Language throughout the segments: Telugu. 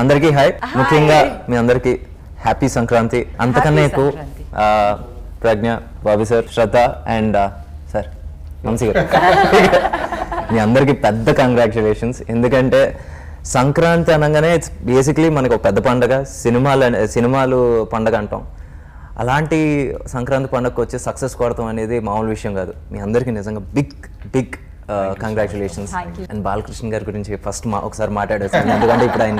అందరికీ హాయ్. ముఖ్యంగా మీ అందరికీ హ్యాపీ సంక్రాంతి. అంతకన్నా ఎక్కువ Pragya, Bobby sir, Shraddha and sir Vamsi గారు మీ అందరికీ పెద్ద కంగ్రాచులేషన్స్. ఎందుకంటే సంక్రాంతి అనగానే ఇట్స్ బేసిక్లీ మనకు ఒక పెద్ద పండగ, సినిమాలు పండగ అంటాం. అలాంటి సంక్రాంతి పండుగకు వచ్చి సక్సెస్ కొడతాం అనేది మామూలు విషయం కాదు. మీ అందరికీ నిజంగా బిగ్ కంగ్రాచులేషన్స్. అండ్ బాలకృష్ణ గారి గురించి ఫస్ట్ ఒకసారి మాట్లాడేస్తాను, ఎందుకంటే ఇప్పుడు ఆయన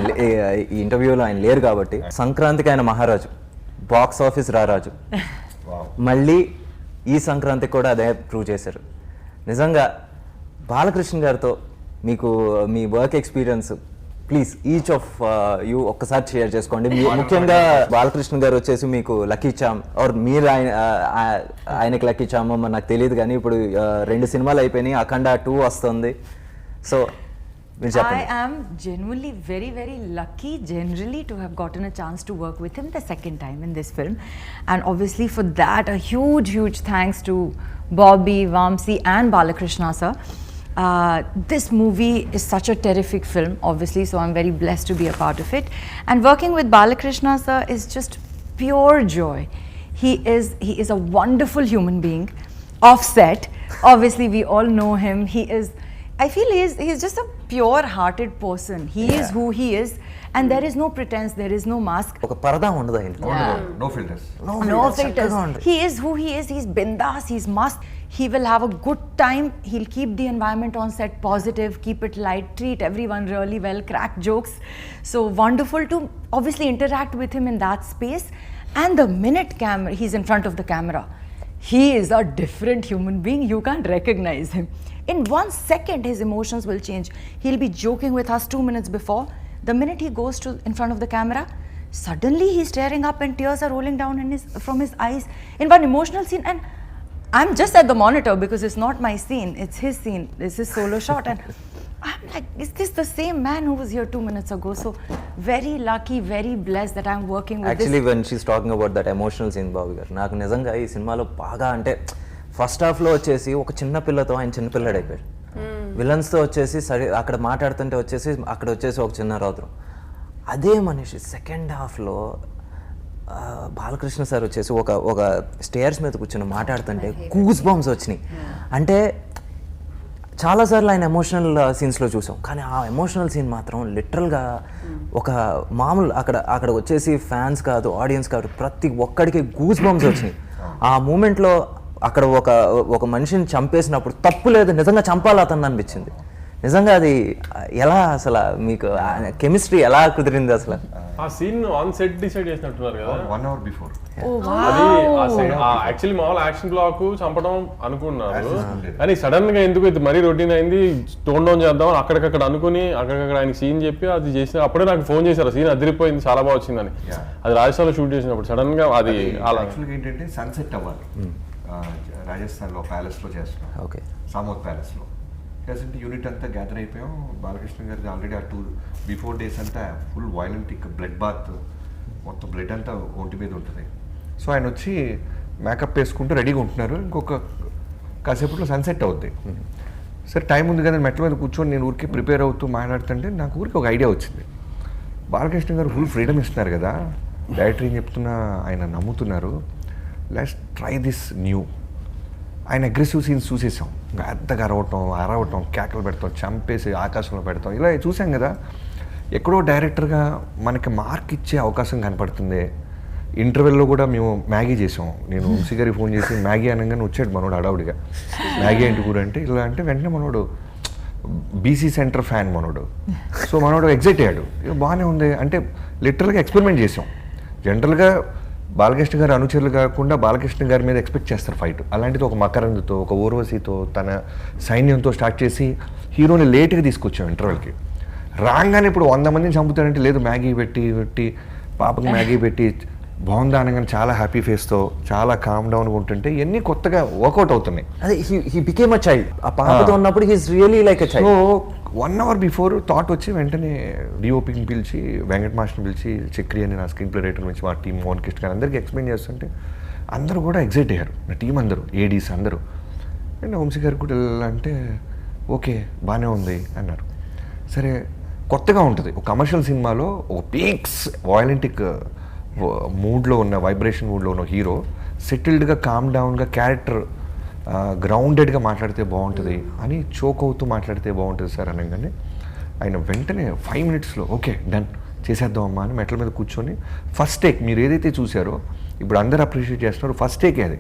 ఈ ఇంటర్వ్యూలో ఆయన లేరు కాబట్టి. సంక్రాంతికి ఆయన మహారాజు, బాక్స్ ఆఫీస్ రారాజు. మళ్ళీ ఈ సంక్రాంతికి కూడా అదే ప్రూవ్ చేశారు. నిజంగా బాలకృష్ణ గారితో మీకు మీ work experience please each of you ఒక్కసారి షేర్ చేసుకోండి. ముఖ్యంగా బాలకృష్ణ గారు వచ్చేసి మీకు లక్కీ చామ్ ఆర్ మీరు ఆయనకి లక్కీ చామ్ నాకు తెలియదు, కానీ ఇప్పుడు 2 సినిమాలు అయిపోయినాయి, అఖండ 2 వస్తుంది. So I am genuinely very lucky generally to have gotten a chance to work with him the second time in this film, and obviously for that a huge thanks to Bobby, Vamsi and Balakrishna sir. This movie is such a terrific film obviously, so I'm very blessed to be a part of it, and working with Balakrishna sir is just pure joy. He is a wonderful human being. Offset, obviously we all know him. I feel he's just a pure-hearted person. He is who he is, and there is no pretense, there is no mask. ఒక పరదా ఉండదు ఆయన. No filters. No filters. He is who he is. He's bindas. He's must. He will have a good time. He'll keep the environment on set positive, keep it light, treat everyone really well, crack jokes. So wonderful to obviously interact with him in that space. And the minute he's in front of the camera, he is a different human being. You can't recognize him. In 1 second, his emotions will change. He'll be joking with us 2 minutes before. The minute he goes in front of the camera, suddenly he's tearing up and tears are rolling down from his eyes in one emotional scene. And I'm just at the monitor because it's not my scene. It's his scene. It's his solo shot. And I'm like, is this the same man who was here 2 minutes ago? So very lucky, very blessed that I'm working with Actually, when she's talking about that emotional scene, బాబు గారు, నాకు నిజంగా ఈ సినిమాలో బాగా అంటే ఫస్ట్ హాఫ్లో వచ్చేసి ఒక చిన్న పిల్లతో ఆయన చిన్నపిల్లడు అయిపోయాడు. విలన్స్తో వచ్చేసి సరే అక్కడ మాట్లాడుతుంటే వచ్చేసి అక్కడ వచ్చేసి ఒక చిన్న రౌద్రం. అదే మనిషి సెకండ్ హాఫ్లో బాలకృష్ణ సార్ వచ్చేసి ఒక స్టేర్స్ మీద కూర్చొని మాట్లాడుతుంటే గూస్ బంప్స్ వచ్చినాయి. అంటే చాలాసార్లు ఆయన ఎమోషనల్ సీన్స్లో చూసాం, కానీ ఆ ఎమోషనల్ సీన్ మాత్రం లిటరల్గా ఒక మామూలు అక్కడ వచ్చేసి ఫ్యాన్స్ కాదు, ఆడియన్స్ కాదు, ప్రతి ఒక్కడికి గూస్ బంప్స్ వచ్చినాయి. ఆ మూమెంట్లో అక్కడ ఒక మనిషిని చంపేసినప్పుడు తప్పు లేదు, నిజంగా చంపాలి అతను అనిపించింది. నిజంగా అది ఎలా అసలు మీకు కెమిస్ట్రీ ఎలా కుదిరింది అసలు? ఆ సీన్ ఆన్ సెట్ డిసైడ్ చేసినట్టున్నారు కదా 1 hour before. అది యాక్చువల్లీ మామూలు యాక్షన్ బ్లాక్ చంపడం అనుకున్నారు, కానీ సడన్ గా ఎందుకు ఇది మరీ రొటీన్ అయింది, టోన్ డౌన్ చేద్దాం అక్కడికక్కడ అనుకుని అక్కడికక్కడ ఆయన సీన్ చెప్పి అది చేసిన అప్పుడే నాకు ఫోన్ చేశారు, సీన్ అదిరిపోయింది, చాలా బాగా వచ్చిందని. అది రాజస్థాన్లో షూట్ చేసినప్పుడు సడన్ గా అది యాక్చువల్గా ఏంటంటే సన్సెట్ అవ్వాలి, రాజస్థాన్లో ప్యాలెస్లో చేస్తున్నాం. ఓకే, సామోత్ ప్యాలెస్లో చేస్తుంటే యూనిట్ అంతా గ్యాదర్ అయిపోయాం. బాలకృష్ణ గారికి ఆల్రెడీ ఆ 2 బిఫోర్ డేస్ అంతా ఫుల్ వైలెంట్ బ్లడ్ బాత్, మొత్తం బ్లడ్ అంతా ఒంటి మీద ఉంటుంది. సో ఆయన వచ్చి మేకప్ వేసుకుంటూ రెడీగా ఉంటున్నారు. ఇంకొక కాసేపట్లో సన్సెట్ అవుద్ది. సరే టైం ఉంది కదా, మెట్ల మీద కూర్చొని నేను ఊరికి ప్రిపేర్ అవుతూ మాట్లాడుతుంటే నాకు ఊరికి ఒక ఐడియా వచ్చింది. బాలకృష్ణ గారు ఫుల్ ఫ్రీడమ్ ఇస్తున్నారు కదా, డైరెక్టర్ ఏం చెప్తున్నా ఆయన నమ్ముతున్నారు, లెట్స్ ట్రై దిస్ న్యూ. ఆయన అగ్రెసివ్ సీన్స్ చూసేసాం, పెద్దగా అరవటం, కేకలు పెడతాం, చంపేసి ఆకాశంలో పెడతాం, ఇలా చూసాం కదా. ఎక్కడో డైరెక్టర్గా మనకి మార్క్ ఇచ్చే అవకాశం కనపడుతుంది. ఇంటర్వెల్లో కూడా మేము మ్యాగీ చేసాం. నేను వంశీ గారికి ఫోన్ చేసి మ్యాగీ అనగానే వచ్చాడు మనోడు అడావుడిగా, మ్యాగీ ఏంటి కూడా అంటే ఇలా అంటే వెంటనే మనోడు బీసీ సెంటర్ ఫ్యాన్ మనోడు. సో మనోడు ఎగ్జైట్ అయ్యాడు, బాగానే ఉంది అంటే లిటరల్గా ఎక్స్పెరిమెంట్ చేసాం. జనరల్గా బాలకృష్ణ గారి అనుచరులు కాకుండా బాలకృష్ణ గారి మీద ఎక్స్పెక్ట్ చేస్తారు ఫైట్. అలాంటిది ఒక మకరంద్తో, ఒక ఊర్వశితో, తన సైన్యంతో స్టార్ట్ చేసి హీరోని లేట్గా తీసుకొచ్చాం ఇంటర్వెల్కి. రాగానే ఇప్పుడు 100 మందిని చంపుతారంటే లేదు, మ్యాగీ పెట్టి పాపకి మ్యాగీ పెట్టి బాగుందా అనగానే చాలా హ్యాపీ ఫేస్తో చాలా కామ్ డౌన్గా ఉంటుంటే ఇవన్నీ కొత్తగా వర్కౌట్ అవుతున్నాయి. అదే హీ బికేమ్ అ చైల్డ్. ఆ పాపతో ఉన్నప్పుడు he's really like a child. So 1 hour before thought వచ్చి వెంటనే డిఓపిని పిలిచి, వెంకట్ మాస్టర్ని పిలిచి, చక్రి అని నా స్క్రీన్ ప్లే రైటర్ నుంచి మా టీం మోహన్ కృష్ణ గారు అందరికీ ఎక్స్ప్లెయిన్ చేస్తుంటే అందరూ కూడా ఎగ్జైట్ అయ్యారు, నా టీం అందరూ, ఏడీస్ అందరూ. అండ్ వంశీ గారు కూడా అంటే ఓకే బాగానే ఉంది అన్నారు. సరే కొత్తగా ఉంటుంది. ఒక కమర్షియల్ సినిమాలో ఒక పీక్స్ వాయలెంటిక్ మూడ్లో ఉన్న వైబ్రేషన్ మూడ్లో ఉన్న హీరో సెటిల్డ్గా కామ్ డౌన్గా క్యారెక్టర్ గ్రౌండెడ్గా మాట్లాడితే బాగుంటుంది అని చోక్ అవుతూ మాట్లాడితే బాగుంటుంది సార్ అనగానే ఆయన వెంటనే 5 minutesలో ఓకే డన్ చేసేద్దాం అమ్మా అని మెట్ల మీద కూర్చొని ఫస్ట్ టేక్ మీరు ఏదైతే చూసారో ఇప్పుడు అందరూ అప్రిషియేట్ చేస్తున్నారు, ఫస్ట్ టేకే అది.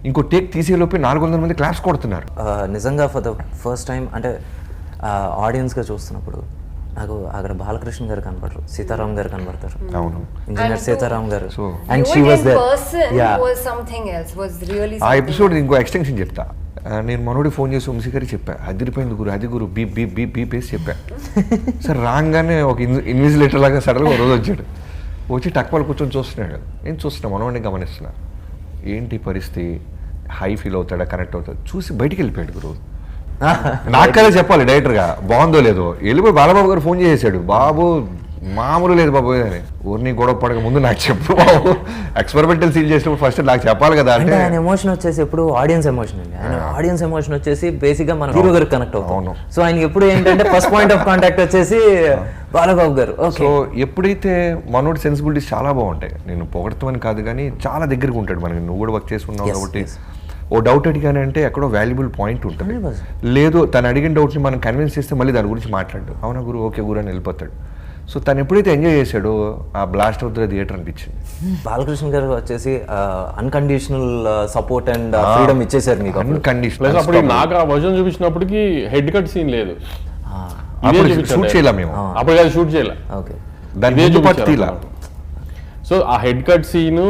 ఇంకో టేక్ తీసేలోపే 400 మంది క్లాస్ కొడుతున్నారు. నిజంగా ఫర్ ద ఫస్ట్ టైం అంటే ఆడియన్స్గా చూస్తున్నప్పుడు నాకు అక్కడ బాలకృష్ణ గారు కనపడరు, సీతారాం గారు కనపడతారు. అవును, ఇంజనీర్ సీతారాం గారు. So and she was there. ఆ ఎపిసోడ్ ఇంకో ఎక్స్టెన్షన్ చెప్తా. నేను మనోడి ఫోన్ చేసి వంశీ గారికి చెప్పా, అదిరిపోయింది గురు, అది గురు బీప్ బీప్ బీప్ బీప్ వేసి చెప్పా. సార్ రాగానే ఒక ఇన్విజిలేటర్ లాగా సడన్గా రోజు వచ్చాడు, వచ్చి టక్వాలు కూర్చొని చూస్తున్నాడు. నేను చూస్తున్నా, మనోడిని గమనిస్తున్నా, ఏంటి పరిస్థితి, హై ఫీల్ అవుతాడా, కనెక్ట్ అవుతాడు, చూసి బయటికి వెళ్ళిపోయాడు గురు. నాకు కదా చెప్పాలి డైరెక్టర్గా బాగుందో లేదో. వెళ్ళిపోయి బాలబాబు గారు ఫోన్ చేసేసాడు, బాబు మామూలు లేదు బాబు అని. ఊరిని గొడవ పడక ముందు నాకు చెప్పు బాబు, ఎక్స్పెరిమెంటల్ సీన్ చేసినప్పుడు ఫస్ట్ నాకు చెప్పాలి కదా అంటే. ఆయన ఎమోషన్ వచ్చేసి ఎప్పుడు ఆడియన్స్ ఎమోషన్ అండి. ఆయన ఆడియన్స్ ఎమోషన్ వచ్చేసి బేసిక్గా మన హీరో గారికి కనెక్ట్ అవుతాం. సో ఆయన ఎప్పుడు ఏంటంటే ఫస్ట్ పాయింట్ ఆఫ్ కాంటాక్ట్ వచ్చేసి బాలబాబు గారు. సో ఎప్పుడైతే మనోడి సెన్సిబిలిటీస్ చాలా బాగుంటాయి, నేను పొగడతామని కాదు కానీ చాలా దగ్గరగా ఉంటాడు మనకి. నువ్వు కూడా వర్క్ చేసుకున్నావు కాబట్టి ఓ డౌట్ అడిగానే అంటే ఎక్కడో వాల్యుబుల్ పాయింట్ ఉంటుంది. లేదు తను అడిగిన డౌట్ని మనం కన్విన్స్ చేస్తే మళ్ళీ దాని గురించి మాట్లాడు, అవునా గురు ఓకే గురు అని వెళ్ళిపోతాడు. సో తను ఎప్పుడైతే ఎంజాయ్ చేశాడో ఆ బ్లాస్ట్ ఆఫ్ ద థియేటర్ అనిపించింది. బాలకృష్ణ గారు వచ్చేసి అన్కండిషనల్ సపోర్ట్ అండ్ ఫ్రీడమ్ ఇచ్చేసారు మీకు. అన్కండిషనల్. అప్పుడు నాకు ఆ వర్జన్ చూపించినప్పటికీ హెడ్ కట్ సీన్ లేదు, షూట్ చేయలే మేము, అప్పుడు షూట్ చేయలే. ఓకే, దాని సో ఆ హెడ్ కట్ సీను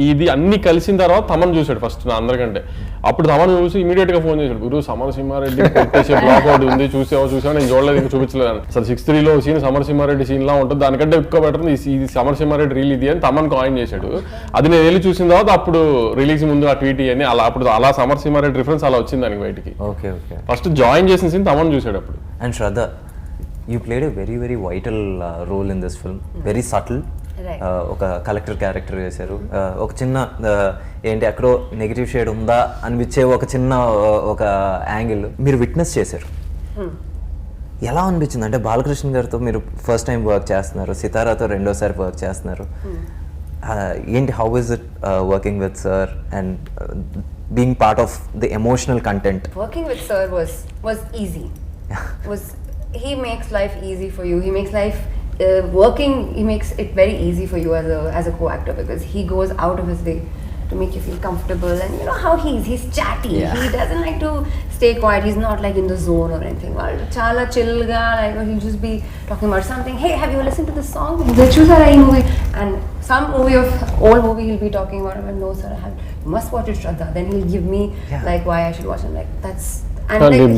ఇది అన్ని కలిసిన తర్వాత తమన్ చూసాడు ఫస్ట్ నా అందరికంటే. అప్పుడు తమన్ చూసి ఇమీడియట్ గా ఫోన్ చేశాడు, గురు సమరసింహారెడ్డి కొట్టేసే బ్లాక్ అవుట్ ఉంది, చూసావా నేను చూడలేదు, ఇంకా చూపించలేదు. అసలు 6:3లో సీన్ సమరసింహారెడ్డి సీన్ లా ఉంటుంది, దానికంటే ఎక్కువ బెటర్ ఇది సమరసింహారెడ్డి రీల్ ఇది అని తమన్ కాయిన్ చేశాడు. అది నేను వెళ్ళి చూసిన తర్వాత అప్పుడు రిలీజ్ ముందు ఆ ట్వీట్ అని అలా సమరసింహారెడ్డి రిఫరెన్స్ అలా వచ్చింది దానికి బయటికి. ఓకే ఓకే, ఫస్ట్ జాయిన్ చేసిన సీన్ తమన్ చూసాడు అప్పుడు. And Shraddha, you played a very very vital role in this film, very subtle. ఒక కలెక్టర్ క్యారెక్టర్ చేశారు. ఒక చిన్న ఏంటి అక్కడో నెగిటివ్ షేడ్ ఉందా అనిపించే ఒక చిన్న ఒక యాంగిల్ మీరు విట్నెస్ చేశారు. ఎలా అనిపించింది అంటే బాలకృష్ణ గారితో మీరు ఫస్ట్ టైం వర్క్ చేస్తున్నారు, సితారాతో రెండోసారి వర్క్ చేస్తున్నారు, ఏంటి how is it working with sir and being part of the emotional content? Working with sir was easy. He makes life easy for you. He makes life he makes it very easy for you as a co-actor, because he goes out of his way to make you feel comfortable. And you know how he's chatty. Yeah. He doesn't like to stay quiet. He's not like in the zone or anything. Chala chill ga, like he'll just be talking about something. Hey, have you listened to this song? The Chusara movie, and some old movie he'll be talking about. I'm like, no sir, I have. You must watch it, Shraddha. Then he'll give me like why I should watch it. Like that's.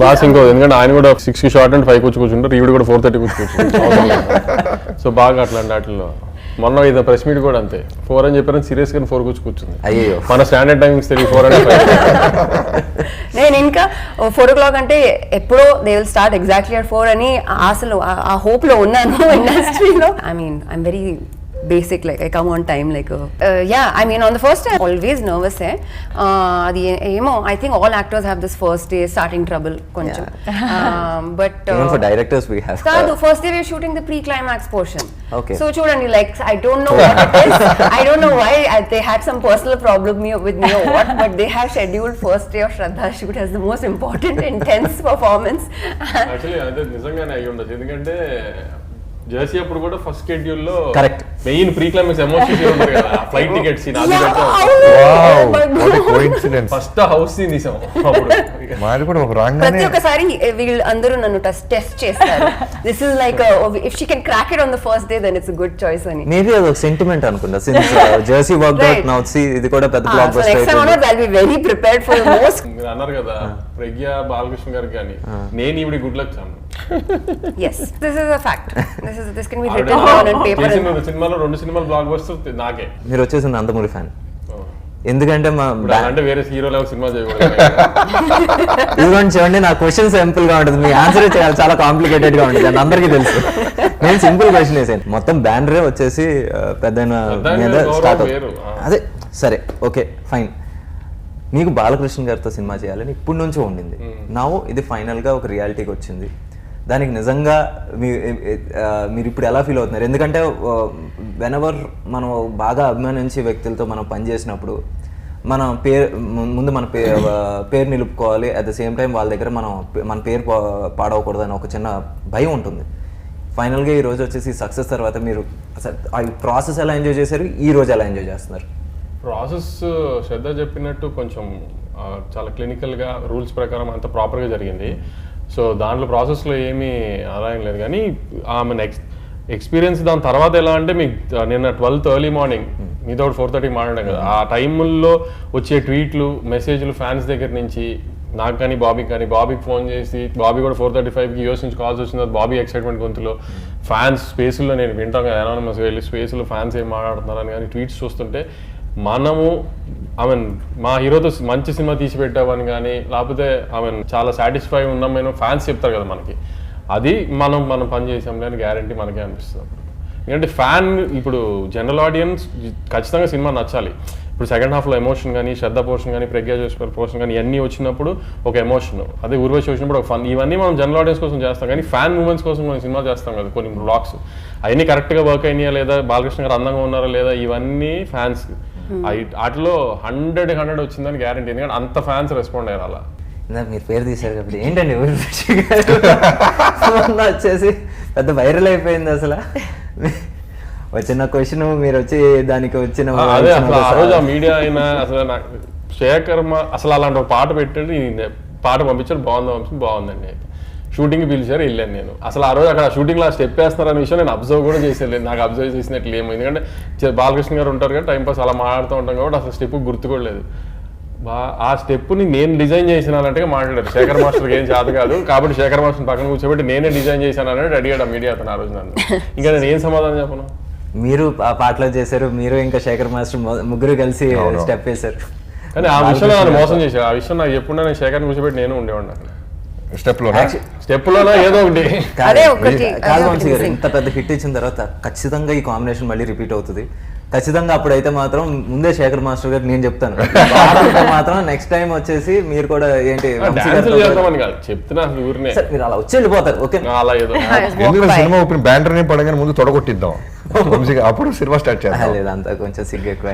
Boss ఇంకో ఎందుకంటే ఆయన కూడా 6కి షార్ట్ అండ్ 5కి వచ్చి కూర్చుంటారు, ఈవిడ కూడా 4:30 కూర్చుంటారు. సో బాగా అట్లాంటి వాటిల్లో మొన్న ఇది ప్రెస్ మీట్ కూడా అంతే 4 అని చెప్పారని సీరియస్ గా 4 కూర్చుంది. అయ్యో, మన స్టాండర్డ్ టైమింగ్స్ 4 and 5. నేను ఇంకా 4 o'clock అంటే ఎప్పుడో they will start exactly at 4 అని ఆశలో ఆ హోప్ లో ఉన్నాను ఇండస్ట్రీలో. I mean I'm very basic, like I come on time, like yeah, I mean on the first day always nervous adi emo I think all actors have this first day starting trouble koncham, but even for directors we have the first day we're shooting the pre-climax portion. Okay, so chudandi, like I don't know what it is. I don't know why they had some personal problem with me or what, but they have scheduled first day of Shraddha shoot as the most important intense performance. Actually ade nijangane ayi undadu, ఎందుకంటే జెర్సీ అప్పుడు కూడా ఫస్ట్ షెడ్యూల్ లో correct main pre climax emotion scene ఉంటుంది కదా, ఫ్లైట్ టికెట్ సీన్ అది కోఇన్సిడెన్స్. ఫస్ట్ హౌస్ సీన్ తీసాం అప్పుడు. మాది కూడా ఒక రాంగానే ప్రతి ఒక్కసారి వీళ్ళు అందరూ నన్ను టెస్ట్ చేస్తారు. This is like if she can crack it on the first day then it's good choice అని. మేబీ అది ఒక సెంటిమెంట్ అనుకుంటా, since Jersey work out now see ఇది కూడా పెద్ద blockbuster next time I will be very prepared for the most. మీరు అన్నారు కదా ప్రజ్ఞ బాలకృష్ణ గారికి కానీ నేను ఈవిడ గుడ్ లక్ చాను. yes, this is a fact. This can be written down on paper. సినిమాలో 2 సినిమాలు బ్లాక్ బస్టర్ నాకే. మీరు వచ్చేసి నందమూరి ఫ్యాన్, ఎందుకంటే మా అంటే వేరే హీరో లెవెల్ సినిమా చేయకూడదు. ఇదిగోండి చూడండి, నా క్వశ్చన్ సింపుల్ గా ఉంటుంది, మీ ఆన్సర్ చాలా కాంప్లికేటెడ్ గా ఉంటుంది, అని అందరికీ తెలుసు. నేను సింపుల్ క్వశ్చన్ వేసాను, మొత్తం బ్యానరే వచ్చేసి పెద్దయిన మీద స్టార్ట్ అవుతుంది. అదే సరే ఓకే ఫైన్, మీకు బాలకృష్ణ గారితో సినిమా చేయాలని ఇప్పటి నుంచో ఉండింది, నా ఇది ఫైనల్ గా ఒక రియాలిటీకి వచ్చింది. దానికి నిజంగా మీరు ఇప్పుడు ఎలా ఫీల్ అవుతున్నారు? ఎందుకంటే వెనెవర్ మనం బాగా అభిమానించే వ్యక్తులతో మనం పనిచేసినప్పుడు మన ముందు మన పేరు నిలుపుకోవాలి, అట్ ద సేమ్ టైం వాళ్ళ దగ్గర మన పేరు పాడవకూడదు అని ఒక చిన్న భయం ఉంటుంది. ఫైనల్గా ఈ రోజు వచ్చేసి సక్సెస్ తర్వాత మీరు ఆ ప్రాసెస్ ఎలా ఎంజాయ్ చేశారు, ఈ రోజు ఎలా ఎంజాయ్ చేస్తున్నారు? ప్రాసెస్ శ్రద్ధ చెప్పినట్టు కొంచెం చాలా క్లినికల్గా రూల్స్ ప్రకారం అంత ప్రాపర్గా జరిగింది. సో దాంట్లో ప్రాసెస్లో ఏమీ ఆదాయం లేదు. కానీ ఆమె ఎక్స్పీరియన్స్ దాని తర్వాత ఎలా అంటే మీకు నిన్న 12th ఎర్లీ మార్నింగ్ మీతో 4:30 మాట్లాడాం కదా, ఆ టైముల్లో వచ్చే ట్వీట్లు మెసేజ్లు ఫ్యాన్స్ దగ్గర నుంచి నాకు కానీ బాబీకి ఫోన్ చేసి, బాబీ కూడా 4:35కి యూఎస్ నుంచి కాల్స్ వచ్చిన తర్వాత బాబీ ఎక్సైట్మెంట్ గొంతులో ఫ్యాన్స్ స్పేస్లో నేను వింటాం కదా అనానమస్ వెళ్ళి స్పేస్లో ఫ్యాన్స్ ఏం మాట్లాడుతున్నారని కానీ ట్వీట్స్ చూస్తుంటే మనము మా హీరోతో మంచి సినిమా తీసి పెట్టామని కానీ లేకపోతే చాలా సాటిస్ఫై ఉన్నాం మేము ఫ్యాన్స్ చెప్తారు కదా మనకి, అది మనం పని చేసాంలే అని గ్యారంటీ మనకే అనిపిస్తుంది. ఎందుకంటే ఫ్యాన్ ఇప్పుడు జనరల్ ఆడియన్స్ ఖచ్చితంగా సినిమా నచ్చాలి. ఇప్పుడు సెకండ్ హాఫ్లో ఎమోషన్ కానీ శ్రద్ధ పోర్షన్ కానీ ప్రజ్ఞా జోష్పల్ పోర్షన్ కానీ ఇవన్నీ వచ్చినప్పుడు ఒక ఎమోషన్, అదే ఊర్వశి వచ్చినప్పుడు ఒక ఫన్, ఇవన్నీ మనం జనరల్ ఆడియన్స్ కోసం చేస్తాం. కానీ ఫ్యాన్ మూమెంట్స్ కోసం మనం సినిమా చేస్తాం కదా, కొన్ని బ్లాగ్స్ అవన్నీ కరెక్ట్గా వర్క్ అయినాయా లేదా, బాలకృష్ణ గారు అందంగా ఉన్నారా లేదా, ఇవన్నీ ఫ్యాన్స్ వాటిలో 100 వచ్చిందని గ్యారంటీ. ఎందుకంటే అంత ఫ్యాన్స్ రెస్పాండ్ అయ్యారు. అలా మీరు పేరు తీశారు కాబట్టి ఏంటండి వచ్చేసి పెద్ద వైరల్ అయిపోయింది అసలు. వచ్చిన క్వశ్చన్ మీరు వచ్చి దానికి వచ్చిన అదే అసలు ఆ రోజు ఆ మీడియా అయినా అసలు నాకు శేఖర్ అసలు అలాంటి ఒక పాట పెట్టాడు, పాట పంపించారు, బాగుందండి. షూటింగ్కి పిలిచారు, వెళ్ళాను నేను. అసలు ఆ రోజు అక్కడ షూటింగ్లో స్టెప్ వేస్తున్నారనే విషయం నేను అబ్జర్వ్ కూడా చేసేది, నాకు అబ్జర్వ్ చేసినట్లు ఏమో. ఎందుకంటే బాలకృష్ణ గారు ఉంటారు కదా, టైంపాస్ అలా మాట్లాడుతూ ఉంటాం కాబట్టి అసలు స్టెప్ గుర్తుకోలేదు. ఆ స్టెప్ని నేను డిజైన్ చేసినానంటే మాట్లాడారు. శేఖర్ మాస్టర్కి ఏం చేత కాదు కాబట్టి శేఖర్ మాస్టర్ పక్కన కూర్చోబెట్టి నేనే డిజైన్ చేశాను అనేది అడిగాడు మీడియా అతను ఆ రోజు నన్ను. ఇంకా నేను ఏం సమాధానం చెప్పను? మీరు ఆ పాటలో చేశారు, మీరు ఇంకా శేఖర్ మాస్టర్ ముగ్గురు కలిసి స్టెప్ వేశారు. కానీ ఆ విషయంలో నన్ను మోసం చేశారు. ఆ విషయం నాకు ఎప్పుడు నేను శేఖర్ని కూర్చోబెట్టి నేను ఉండేవాడిని అక్కడ స్టెప్లోనే ఏదో ఒకటి. కాదు వంశీ గారు, ఇంత పెద్ద హిట్ ఇచ్చిన తర్వాత ఖచ్చితంగా ఈ కాంబినేషన్ మళ్ళీ రిపీట్ అవుతుంది. ఖచ్చితంగా అప్పుడైతే మాత్రం ముందే శేఖర్ మాస్టర్ గారు నేను చెప్తాను మాత్రం నెక్స్ట్ టైం వచ్చేసి మీరు కూడా ఏంటి చెప్తున్నా మీరు అలా వచ్చి వెళ్ళిపోతారు. ఓకే, అలా ఏదో సినిమా ఓపెన్ బ్యానర్ ని పడగానే ముందు తొడగొట్టిద్దాం, అప్పుడు సినిమా స్టార్ట్ చేయాలి. లేదంతా కొంచెం సిగ్గు ఎక్కువ.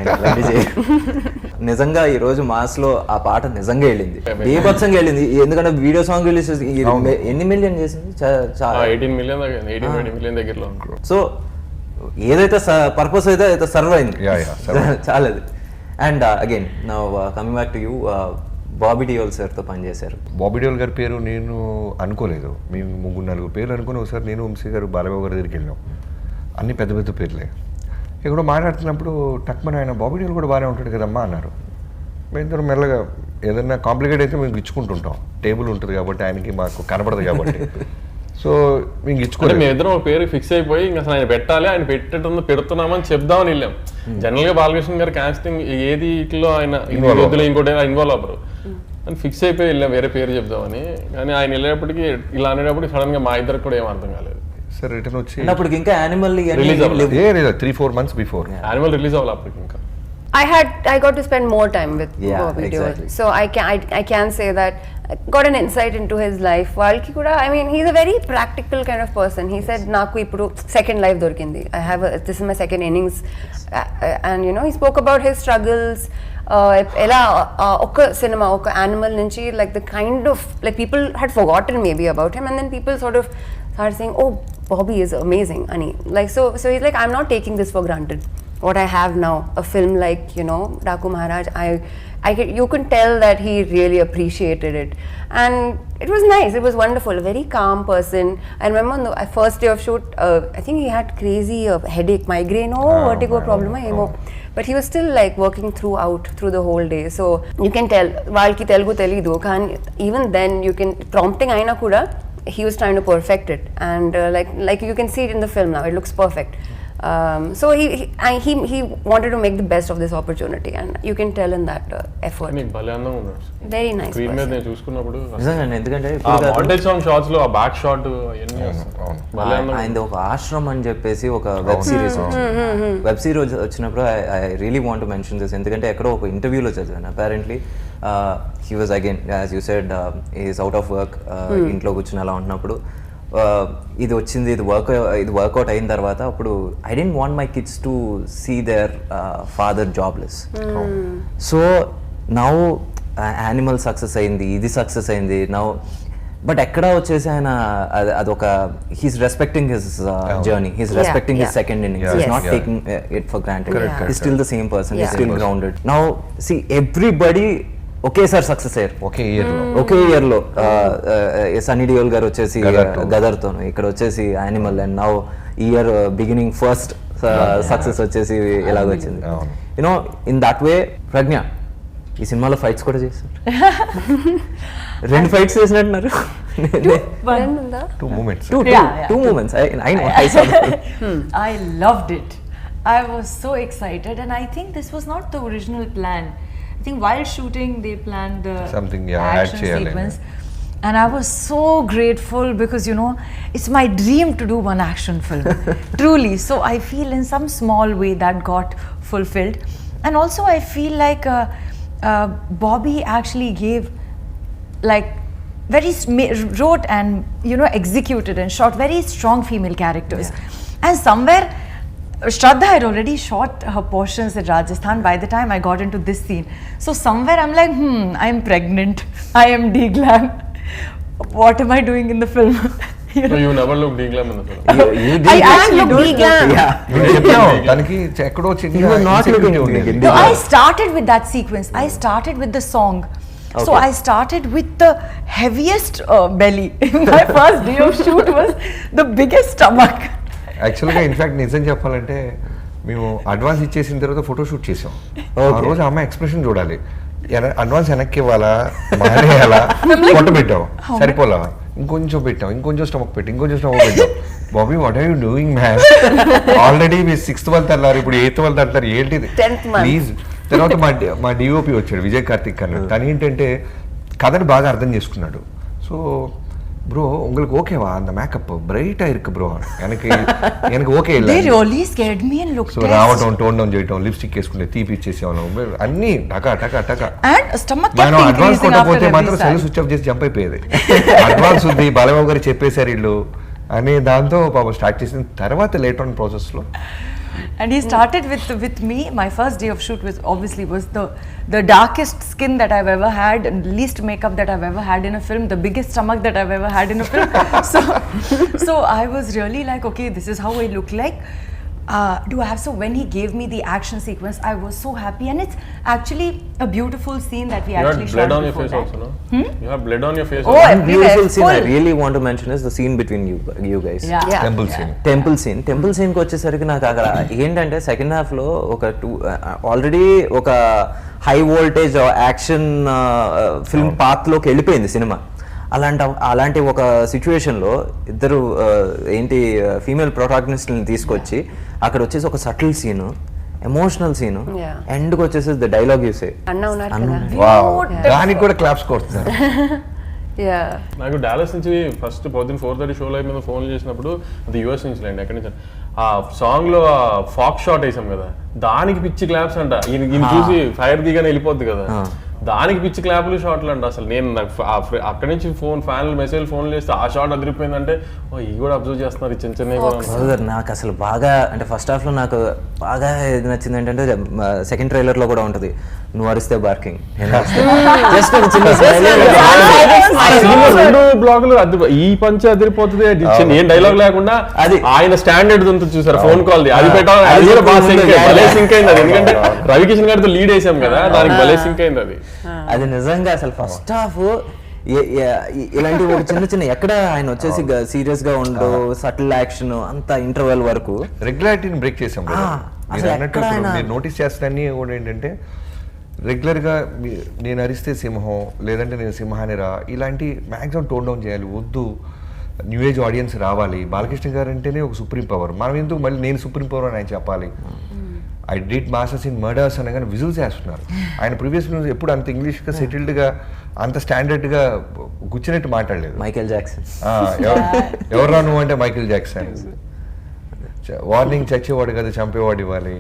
నిజంగా ఈ రోజు మాస్ లో ఆ పాట నిజంగా వెళ్ళింది, బీభత్సంగా వెళ్ళింది. ఎందుకంటే వీడియో సాంగ్ రిలీజ్ ఎన్ని మిలియన్ చేసింది? 18 మిలియన్ దగ్గరలో. సో ఏదైతే పర్పస్ అయితే సర్వ్ అయింది చాలా. And again now coming back to you, Bobby Deol సార్తో పనిచేశారు. బాబీ డియోల్ గారి పేరు నేను అనుకోలేదు, మేము 3-4 పేర్లు అనుకుని ఒకసారి నేను వంశీ గారు బాలబాబు గారి దగ్గరికి వెళ్ళాం. అన్ని పెద్ద పెద్ద పేర్లే. ఇక్కడ మాట్లాడుతున్నప్పుడు టక్మన్ ఆయన బాబీ డియోల్ కూడా బాగానే ఉంటాడు కదమ్మా అన్నారు. మేము మెల్లగా ఏదైనా కాంప్లికేట్ అయితే మేము ఇచ్చుకుంటుంటాం, టేబుల్ ఉంటుంది కాబట్టి ఆయనకి మాకు కనపడదు కాబట్టి. సో మేము ఇచ్చుకోవాలి, మేము ఇద్దరం ఒక పేరు ఫిక్స్ అయిపోయి ఇంకా అసలు ఆయన పెట్టాలి, ఆయన పెడుతున్నామని చెప్దామని వెళ్ళాం. జనరల్ గా బాలకృష్ణ గారు కాస్టింగ్ ఏది ఇట్లో ఆయన ఇంకోటి ఇన్వాల్వ్ అవ్వరు అని ఫిక్స్ అయిపోయి వెళ్ళాం వేరే పేరు చెప్దామని. కానీ ఆయన వెళ్ళేటప్పటికి ఇలా అనేటప్పుడు సడన్ గా మా ఇద్దరికి కూడా ఏం అర్థం కాలేదు. సార్ రిటర్న్ వచ్చి ఇంకా యానిమల్ రిలీజ్ అవ్వాలి, 3-4 months బిఫోర్ యానిమల్ రిలీజ్ అవ్వాలి అప్పటికి. ఇంకా I got to spend more time with Bobby Deol. So I can say that I got an insight into his life. Valki kuda, I mean, he's a very practical kind of person. He said, "Naku ippudu second life dorkindi. This is my second innings," and you know, he spoke about his struggles. Ela oka cinema, oka animal nunchi, like the kind of like people had forgotten maybe about him, and then people sort of started saying, "Oh, Bobby is amazing," ani like so he's like, "I'm not taking this for granted." What I have now, a film like, you know, Daku Maharaj, you can tell that he really appreciated it, and it was nice. It was wonderful. A very calm person. I remember on the first day of shoot, I think he had crazy headache, migraine, vertigo problem, but he was still like working through the whole day. So you can tell, Valki Telugu Telidu, even then you can prompting aina kuda, he was trying to perfect it, and like you can see it in the film now. It looks perfect. So he wanted to make the best of this opportunity, and you can tell in that effort. Very nice. Screen మీద నేను చూసుకున్నప్పుడు ఎందుకంటే మాంటేజ్ సాంగ్ షాట్స్ లో ఆ బ్యాక్ షాట్ ఆయన ఒక ఆశ్రమం అని చెప్పేసి ఒక వెబ్ సిరీస్ వచ్చినప్పుడు I really want to mention this. ఎందుకంటే ఎక్కడో ఒక ఇంటర్వ్యూలో చదివాను, apparently he was again as you said is out of work, ఇంట్లో కూర్చుని అలా ఉంటున్నప్పుడు ఇది వచ్చింది, ఇది వర్కౌట్ అయిన తర్వాత అప్పుడు I didn't want my kids to see their father jobless. So now Animal success అయింది, ఇది సక్సెస్ అయింది నౌ, బట్ ఎక్కడ వచ్చేసి ఆయన అదొక he's respecting his journey, he's respecting his second innings, he's not taking it for granted, he's still the same person, he's still grounded. Now see everybody ఒకేసారి సక్సెస్ అయ్యారు ఒకే ఇయర్ లో. సన్నీ డియోల్ గారు వచ్చేసి గదర్తో, ఇక్కడ వచ్చేసి animal, and now year beginning first success వచ్చేసి ఎలాగొచ్చింది. యునో ఇన్ దట్ వే ప్రజ్ఞ ఈ సినిమాలో ఫైట్స్ కూడా చేశారు. 2 ఫైట్స్ చేసినట్టున్నారు. 2 moments. Two moments. I know. I saw that. I loved it. I was so excited, and I think this was not the original plan. I think while shooting they planned the Something, action add sequence, and I was so grateful because you know it's my dream to do one action film. Truly. So I feel in some small way that got fulfilled, and also I feel like Bobby actually gave like wrote and executed and shot very strong female characters, and somewhere Shraddha had already shot her portions in Rajasthan by the time I got into this scene. So somewhere I'm like, I'm pregnant, I am D-glam, what am I doing in the film? No, you never look D-glam in the film. You I look D-glam. దానికి ఎక్కడో చిన్న You were not looking insecurity D-glam. ఉండేది. No, I started with that sequence. I started with the song. So Okay. I started with the heaviest belly. My first day of shoot was the biggest stomach. యాక్చువల్గా ఇన్ఫాక్ట్ నిజం చెప్పాలంటే మేము అడ్వాన్స్ ఇచ్చేసిన తర్వాత ఫోటో షూట్ చేసాం. ఆ రోజు అమ్మ ఎక్స్ప్రెషన్ చూడాలి, అడ్వాన్స్ వెనక్కి ఇవ్వాలా, మానేయాలా, పొట్ట పెట్టాం సరిపోలా, ఇంకొంచెం పెట్టాం, ఇంకొంచెం స్టమక్ పెట్టాం. Bobby what are you doing man, already మీరు 6th month అన్నారు, ఇప్పుడు 8th month అంటారు, ఏంటిది 10th month. ప్లీజ్. తర్వాత మా డిఓపి వచ్చాడు విజయ్ కార్తిక్ అన్నాడు. తను ఏంటంటే కథని బాగా అర్థం చేసుకున్నాడు. సో బ్రో உங்களுக்கு ஓகேவா அந்த மேக்கப் பிரைட்டா இருக்கு ப்ரோ, எனக்கு ఓకే இல்ல. They really scared me and looked so రావటం, టోన్ డౌన్ చేయటం, లిప్స్టిక్ వేసుకుంటే తీపి ఇచ్చేసేవాళ్ళం, అన్ని టకా టకా టకా. and stomach kept మనం అడ్వాన్స్ increasing after కొట్టకపోతే every మాత్రం సెల్ side. స్విచ్ ఆఫ్ చేసి జంప్ అయిపోయేది. అడ్వాన్స్ ఉంది, బాలబాబు గారు చెప్పేశారు ఇల్లు అని దాంతో పాపం స్టార్ట్ చేసిన తర్వాత లేట్ ఆన్ ప్రాసెస్ లో. And he started with me. My first day of shoot was the darkest skin that I've ever had, and least makeup that I've ever had in a film, the biggest stomach that I've ever had in a film. So I was really like, okay, this is how I look like. So when he gave me the action sequence, I was so happy, and it's actually a beautiful scene that we You had actually blood shot on your before face that. also, no? You have blood on your face Oh, also. One beautiful everywhere, scene I full. really want to mention is the scene between you guys. Yeah. Temple scene. Temple సీన్కి వచ్చేసరికి నాకు అక్కడ ఏంటంటే సెకండ్ హాఫ్లో ఒక ఆల్రెడీ ఒక హై వోల్టేజ్ యాక్షన్ ఫిల్మ్ పాత్లోకి వెళ్ళిపోయింది సినిమా. అలాంటి ఒక సిచ్యువేషన్లో ఇద్దరు ఏంటి ఫీమేల్ ప్రొటాగనిస్ట్ని తీసుకొచ్చి అక్కడ వచ్చేసి ఒక సటిల్ సీను, ఎమోషనల్ సీను, ఎండ్కి వచ్చేసి ద డైలాగ్ యూసే అన్న ఉన్నారు కదా. వావ్, దానికి కూడా క్లాప్స్ కొడుతున్నారు. నాకు డాలస్ నుంచి ఫస్ట్ పొద్దున్న 4:30 షోలో మీద ఫోన్ చేసినప్పుడు అది యూఎస్ నుంచి లేండి, ఎక్కడి నుంచి ఆ సాంగ్ లో ఫాక్ షాట్ వేసాం కదా, దానికి పిచ్చి క్లాప్స్ అంట. ఈయన చూసి ఫైర్ దిగానే వెళ్ళిపోద్ది కదా, దానికి పిచ్చి క్లాపులు షాట్లు అంట. అసలు నేను అక్కడి నుంచి ఫ్యాన్లు మెసేజ్ ఫోన్లు చేస్తే ఆ షాట్ అదిరిపోయిందంటే ఇవి కూడా అబ్జర్వ్ చేస్తున్నారు చిన్న చిన్న. నాకు అసలు బాగా అంటే ఫస్ట్ హాఫ్లో నాకు బాగా ఏది నచ్చింది ఏంటంటే సెకండ్ ట్రైలర్లో కూడా ఉంటుంది, నువ్వు అరిస్తే బార్కింగ్, జస్ట్ రెండు బ్లాగులు ఈ పంచ అదిరిపోతుంది, ఏం డైలాగ్ లేకుండా అది ఆయన స్టాండర్డ్ ఉంటుంది చూసారు ఫోన్ కాల్ అది పెట్టాలి, అది కూడా బాగా సింక్ అయింది అది. ఎందుకంటే రవికిషన్ గారితో లీడ్ వేసాం కదా, దానికి భలే సింక్ అయింది అది. అది నిజంగా అసలు ఫస్ట్ హాఫ్ ఇలాంటి ఒక చిన్న ఎక్కడ ఆయన వచ్చేసి సీరియస్ గా ఉండు, సటిల్ యాక్షన్ అంతా ఇంటర్వెల్ వరకు రెగ్యులారిటీని బ్రేక్ చేసాం కదా. మీరు అన్నట్టు మీరు నోటీస్ చేస్తారని కూడా ఏంటంటే రెగ్యులర్గా నేను అరిస్తే సింహం, లేదంటే నేను సింహానిరా, ఇలాంటి మ్యాక్సిమం టోన్ డౌన్ చేయాలి, వద్దు న్యూ ఏజ్ ఆడియన్స్ రావాలి. బాలకృష్ణ గారు అంటేనే ఒక సుప్రీం పవర్, మనం ఎందుకు మళ్ళీ నేను సుప్రీం పవర్ అని ఆయన చెప్పాలి. I did masters in murders అనగానే విజువల్స్ వేస్తున్నారు. ఆయన ప్రీవియస్ న్యూస్ ఎప్పుడు అంత ఇంగ్లీష్గా సెటిల్డ్గా అంత స్టాండర్డ్గా గుచ్చినట్టు మాట్లాడలేదు. మైకేల్ జాక్సన్ ఎవరు నువ్వు అంటే మైకేల్ జాక్సన్, వార్నింగ్ చచ్చేవాడు కదా చంపేవాడు ఇవ్వాలి.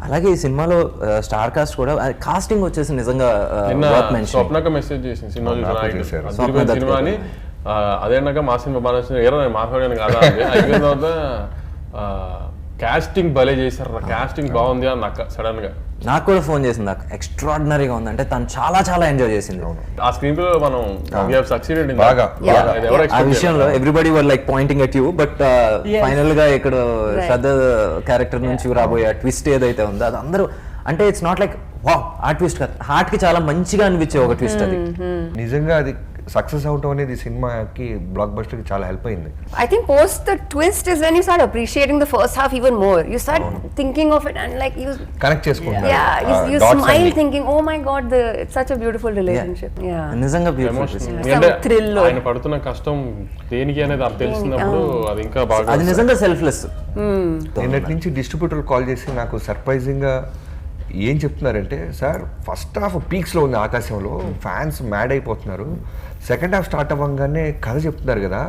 అలాగే ఈ సినిమాలో స్టార్ కాస్ట్ కూడా కాస్టింగ్ వచ్చేసి నిజంగా స్వప్నక మెసేజ్ చేసింది సినిమా అని అదేనాక మా సినిమా బాగా నచ్చింది, ఏరా నేను మాట్లాడాను కదా అని అయిపోయిన తర్వాత కాస్టింగ్ భలే చేశారు, కాస్టింగ్ బాగుంది అని నాకు సడన్ గా. నాకు కూడా ఫోన్ చేసింది, నాకు ఎక్స్ట్రాడినరీగా ఉంది అంటే తను చాలా చాలా ఎంజాయ్ చేసింది. ఆ స్క్రీన్ ప్లే మనం సక్సీడెడ్ బాగా. ఆ విషయంలో everybody were like pointing at you, but final గా ఇక్కడ శ్రద్ధ క్యారెక్టర్ నుంచి రాబోయే ట్విస్ట్ ఏదైతే ఉందో అది అందరూ అంటే ఇట్స్ నాట్ లైక్ వావ్ ఆ ట్విస్ట్ కాదు, హార్ట్ కి చాలా మంచిగా అనిపించే ఒక ట్విస్ట్ అది. నిజంగా అది సక్సెస్ అవటం అనేది సినిమాకి బ్లాక్ బస్టర్ కి చాలా హెల్ప్ అయింది. I think post the twist is when you start appreciating the first half even more. You start thinking of it and like you connect చేసుకుంటారు. you smile thinking, oh my god, it's such a beautiful relationship. Yeah. నిజంగా ఎమోషన్ Some thrill. ఆయన పడుతున్న కష్టం దేనికి అనేది అది తెలిసినప్పుడు అది ఇంకా బాగా అది నిజంగా సెల్ఫ్లెస్. నిన్నటి నుంచి డిస్ట్రిబ్యూటర్ కాల్ చేసి నాకు సర్ప్రైజింగ్ గా ఏం చెప్తున్నారంటే, సార్ ఫస్ట్ హాఫ్ పీక్స్ లో ఉంది ఆకాశంలో, ఫ్యాన్స్ మ్యాడ్ అయిపోతున్నారు, సెకండ్ హాఫ్ స్టార్ట్ అవ్వగానే కథ చెప్తున్నారు కదా,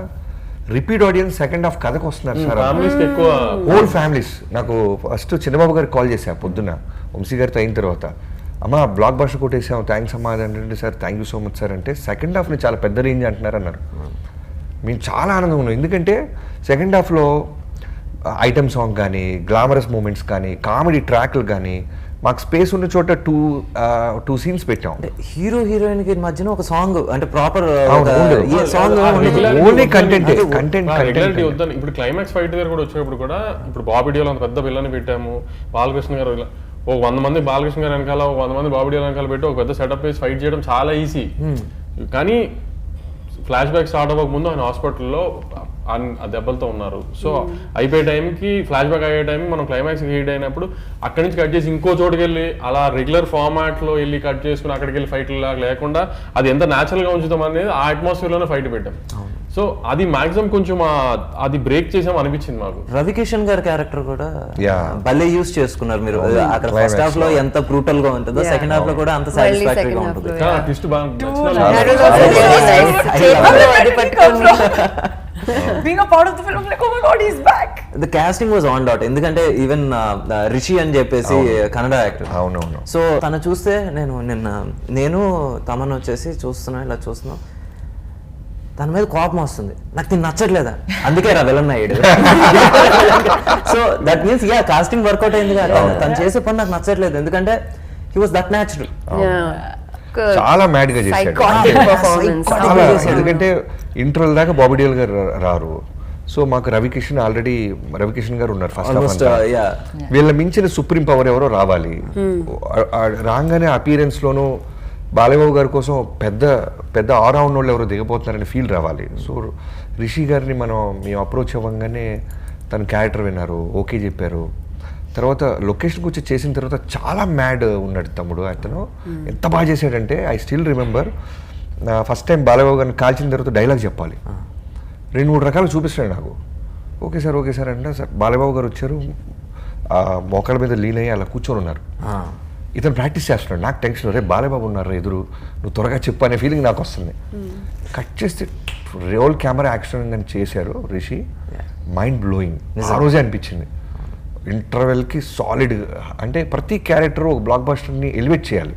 రిపీట్ ఆడియన్స్ సెకండ్ హాఫ్ కథకు వస్తున్నారు సార్, ఫ్యామిలీస్ ఎక్కువ హోల్ ఫ్యామిలీస్. నాకు ఫస్ట్ చిన్నబాబు గారికి కాల్ చేశా పొద్దున్న వంశీ గారితో అయిన తర్వాత, అమ్మ బ్లాక్ బస్టర్ కొట్టేసాం థ్యాంక్స్ అమ్మా అంటే, sir thank you so much sir అంటే, సెకండ్ హాఫ్ని చాలా పెద్ద రేంజ్ అంటున్నారు అన్నారు. మేము చాలా ఆనందంగా ఉన్నాం, ఎందుకంటే సెకండ్ హాఫ్లో ఐటమ్ సాంగ్ కానీ, గ్లామరస్ మూమెంట్స్ కానీ, కామెడీ ట్రాక్లు కానీ, మాకు స్పేస్ ఉన్న చోట టూ సీన్స్ పెట్టాం. హీరో హీరోయిన్ కి మధ్యన ఒక సాంగ్ అంటే proper song only content content వద్దని. ఇప్పుడు క్లైమాక్స్ ఫైట్ దగ్గర కూడా వచ్చేటప్పుడు కూడా ఇప్పుడు బాబిడియోలో అంత పెద్ద విల్లని పెట్టాము, బాలకృష్ణ గారు ఒక 100 మంది బాలకృష్ణ గారు వెనకాల, ఒక 100 మంది బాబిడియోల వెనకాల పెట్టి ఒక పెద్ద సెటప్ వేసి ఫైట్ చేయడం చాలా ఈజీ. కానీ ఫ్లాష్ బ్యాక్ స్టార్ట్ అవ్వక ముందు ఆయన హాస్పిటల్లో ఆ దెబ్బలతో ఉన్నారు. సో అయిపోయే టైంకి ఫ్లాష్ బ్యాక్ అయ్యే టైంకి మనం క్లైమాక్స్ హీట్ అయినప్పుడు అక్కడి నుంచి కట్ చేసి ఇంకో చోటుకి వెళ్ళి అలా రెగ్యులర్ ఫార్మాట్ లో వెళ్ళి కట్ చేసుకుని అక్కడికి వెళ్ళి ఫైట్ లాగా లేకుండా అది ఎంత న్యాచురల్ గా ఉంచుతాం అనేది ఆ అట్మాస్ఫియర్ లోనే ఫైట్ పెట్టాం. సో అది మాక్సిమం కొంచెం అది బ్రేక్ చేసాం అనిపించింది మాకు. రవికిషన్ గారి క్యారెక్టర్ కూడా భలే యూస్ చేసుకున్నారు మీరు. అక్కడ ఫస్ట్ హాఫ్ లో ఎంత బ్రూటల్ గా ఉంటుందో సెకండ్ హాఫ్ లో కూడా అంత సాటిస్ఫాక్టరీగా ఉంటుంది. Twist Being a part of the film, like, oh my god, he's back. The casting was on dot. ఎందుకంటే ఈవెన్ రిషి అని చెప్పేసి కన్నడ యాక్టర్. అవునవును. సో తను చూస్తే నేను తమన్ వచ్చేసి ఇలా చూస్తున్నా, తన మీద కోపం వస్తుంది, నాకు తిని నచ్చట్లేదా, అందుకే రా విలన్ అయ్యాడు. So that means casting work out అయింది కదా, తను చేసే పని నాకు నచ్చట్లేదు, ఎందుకంటే హీ వాస్ దట్ న్యాచురల్. చాలా మ్యాడ్ గా చేశాడు, ఎందుకంటే ఇంటర్వెల్ దాకా బాబిడియల్ గారు రారు. సో మాకు రవికిషన్ గారు ఉన్నారు ఫస్ట్. వీళ్ళ మించిన సుప్రీం పవర్ ఎవరో రావాలి. రాగానే అపీరెన్స్ లోను బాలయ్యబాబు గారి కోసం పెద్ద పెద్ద ఆల్రౌండ్ వాళ్ళు ఎవరో దిగబోతున్నారని ఫీల్ రావాలి. సో రిషి గారిని మేము అప్రోచ్ అవ్వగానే తన క్యారెక్టర్ విన్నారు, ఓకే చెప్పారు. తర్వాత లొకేషన్కి వచ్చి చేసిన తర్వాత చాలా మ్యాడ్ ఉన్నాడు తమ్ముడు. అతను ఎంత బాగా చేశాడంటే, I still remember first time Balayya babu గారిని కాల్చిన తర్వాత డైలాగ్ చెప్పాలి, 2-3 రకాలు చూపిస్తాడు నాకు. ఓకే సార్ అంటే, సార్ బాలయ్యబాబు గారు వచ్చారు, మోకాళ్ళ మీద లీన్ అయ్యి అలా కూర్చొని ఉన్నారు, ఇతను ప్రాక్టీస్ చేస్తున్నాడు. నాకు టెన్షన్, రే బాలయ్యబాబు ఉన్నారు ఎదురు, నువ్వు త్వరగా చెప్పు అనే ఫీలింగ్ నాకు వస్తుంది. కట్ చేస్తే రోల్ కెమెరా యాక్షన్ అని చేశారు రిషి, మైండ్ బ్లోయింగ్. ఆ రోజే అనిపించింది ఇంటర్వెల్కి సాలిడ్. అంటే ప్రతి క్యారెక్టర్ ఒక బ్లాక్ బస్టర్ని ఎలివేట్ చేయాలి.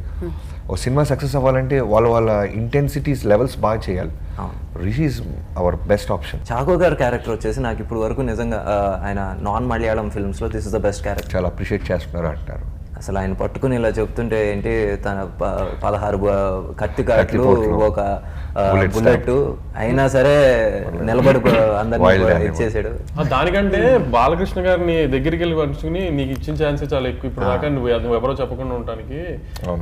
ఒక సినిమా సక్సెస్ అవ్వాలంటే వాళ్ళ ఇంటెన్సిటీస్ లెవెల్స్ బాగా చేయాలి. Rishi is our best option. Chacko గారి క్యారెక్టర్ వచ్చేసి నాకు ఇప్పుడు వరకు నిజంగా ఆయన నాన్ మలయాళం ఫిల్మ్స్ లో this is the best character. చాలా అప్రిషియేట్ చేస్తున్నారు అంటారు. అసలు ఆయన పట్టుకుని ఇలా చెప్తుంటే ఏంటి, తన 16 కత్తి కాట్లు, ఒక బుల్లెట్ అయినా సరే నిలబడి అందరినీ ఇచ్చేసాడు. దానికంటే బాలకృష్ణ గారిని దగ్గరికి వెళ్ళి పంచుకుని నీకు ఇచ్చిన ఛాన్సే చాలా ఎక్కువ. ఇప్పుడు దాకా నువ్వు ఎవరో చెప్పకుండా ఉండటానికి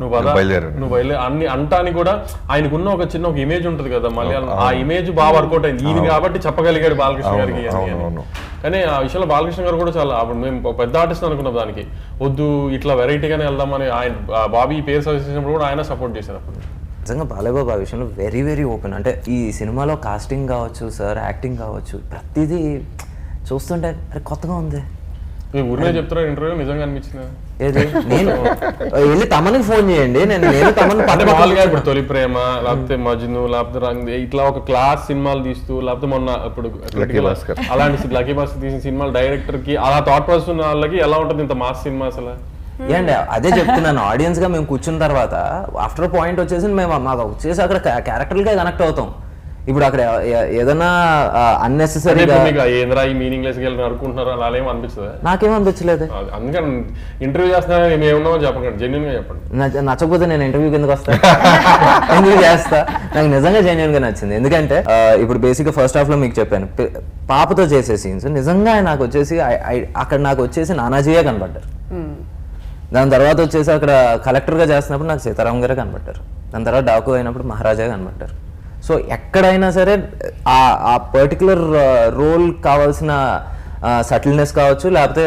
నువ్వు బయలుదేరి అన్ని అంటానికి కూడా ఆయనకున్న ఒక చిన్న ఇమేజ్ ఉంటుంది కదా మలయాళం, ఆ ఇమేజ్ బాగా వర్కౌట్ అయింది ఈయన కాబట్టి చెప్పగలిగాడు బాలకృష్ణ గారికి. కానీ ఆ విషయంలో బాలకృష్ణ గారు కూడా చాలా, అప్పుడు మేము పెద్ద ఆర్టిస్ట్ అనుకున్నాం, దానికి వద్దు ఇట్లా వెరైటీగానే వెళ్దామని ఆయన బాబీ పేరు సజెస్ట్ చేసినప్పుడు కూడా ఆయన సపోర్ట్ చేశారు. అప్పుడు నిజంగా బాలయ్యబాబు ఆ విషయంలో వెరీ వెరీ ఓపెన్. అంటే ఈ సినిమాలో కాస్టింగ్ కావచ్చు, సార్ యాక్టింగ్ కావచ్చు, ప్రతిదీ చూస్తుంటే అరే కొత్తగా ఉంది. ఊరినే చెప్తారా ఇంటర్వ్యూ నిజంగా అనిపించింది. ఏది నేను వెళ్ళి తమనికి ఫోన్ చేయండి, నేను తమను మామూలుగా ఇప్పుడు తొలి ప్రేమ లేకపోతే మజ్ను లేకపోతే రంగ్ ఇట్లా ఒక క్లాస్ సినిమాలు తీస్తూ, లేకపోతే మొన్న ఇప్పుడు అలాంటి లక్కీ భాస్కర్ తీసిన సినిమాలు డైరెక్టర్ కి అలా థాట్ ప్రాసెస్ ఉన్న వాళ్ళకి ఎలా ఉంటుంది ఇంత మాస్ సినిమా అసలు? ఏండి అదే చెప్తున్నాను, ఆడియన్స్ గా మేము కూర్చున్న తర్వాత ఆఫ్టర్ పాయింట్ వచ్చేసి మేము మాకు వచ్చేసి అక్కడ క్యారెక్టర్లకే కనెక్ట్ అవుతాం. ఇప్పుడు అక్కడ ఏదైనా అంటే అన్నెసెసరీగా ఇప్పుడు మీకు ఏంద్రా ఈ మీనింగ్లెస్ గా అనుకుంటున్నారు అలా ఏం అనిపిస్తుంది? నాకేం అనిపించలేదు. అందుకని ఇంటర్వ్యూ చేస్తున్నా మేము ఏమున్నామో చెప్పండి, జెన్యున్ గా చెప్పండి. నచ్చకపోతే నేను ఇంటర్వ్యూకి ఎందుకు వస్తా, ఎందుకు చేస్తా? నాకు నిజంగా జెన్యున్ గా నచ్చింది. ఎందుకంటే ఇప్పుడు బేసిక్గా ఫస్ట్ హాఫ్ లో మీకు చెప్పాను, పాపతో చేసే సీన్స్ నిజంగా నాకు వచ్చేసి అక్కడ నాకు వచ్చేసి నానాజీయే కనబడ్డారు. దాని తర్వాత వచ్చేసి అక్కడ కలెక్టర్గా చేస్తున్నప్పుడు నాకు సీతారాం గారే కనబడ్డారు. దాని తర్వాత డాకు అయినప్పుడు మహారాజా కనబడ్డారు. సో ఎక్కడైనా సరే ఆ పర్టికులర్ రోల్ కావాల్సిన సటిల్నెస్ కావచ్చు, లేకపోతే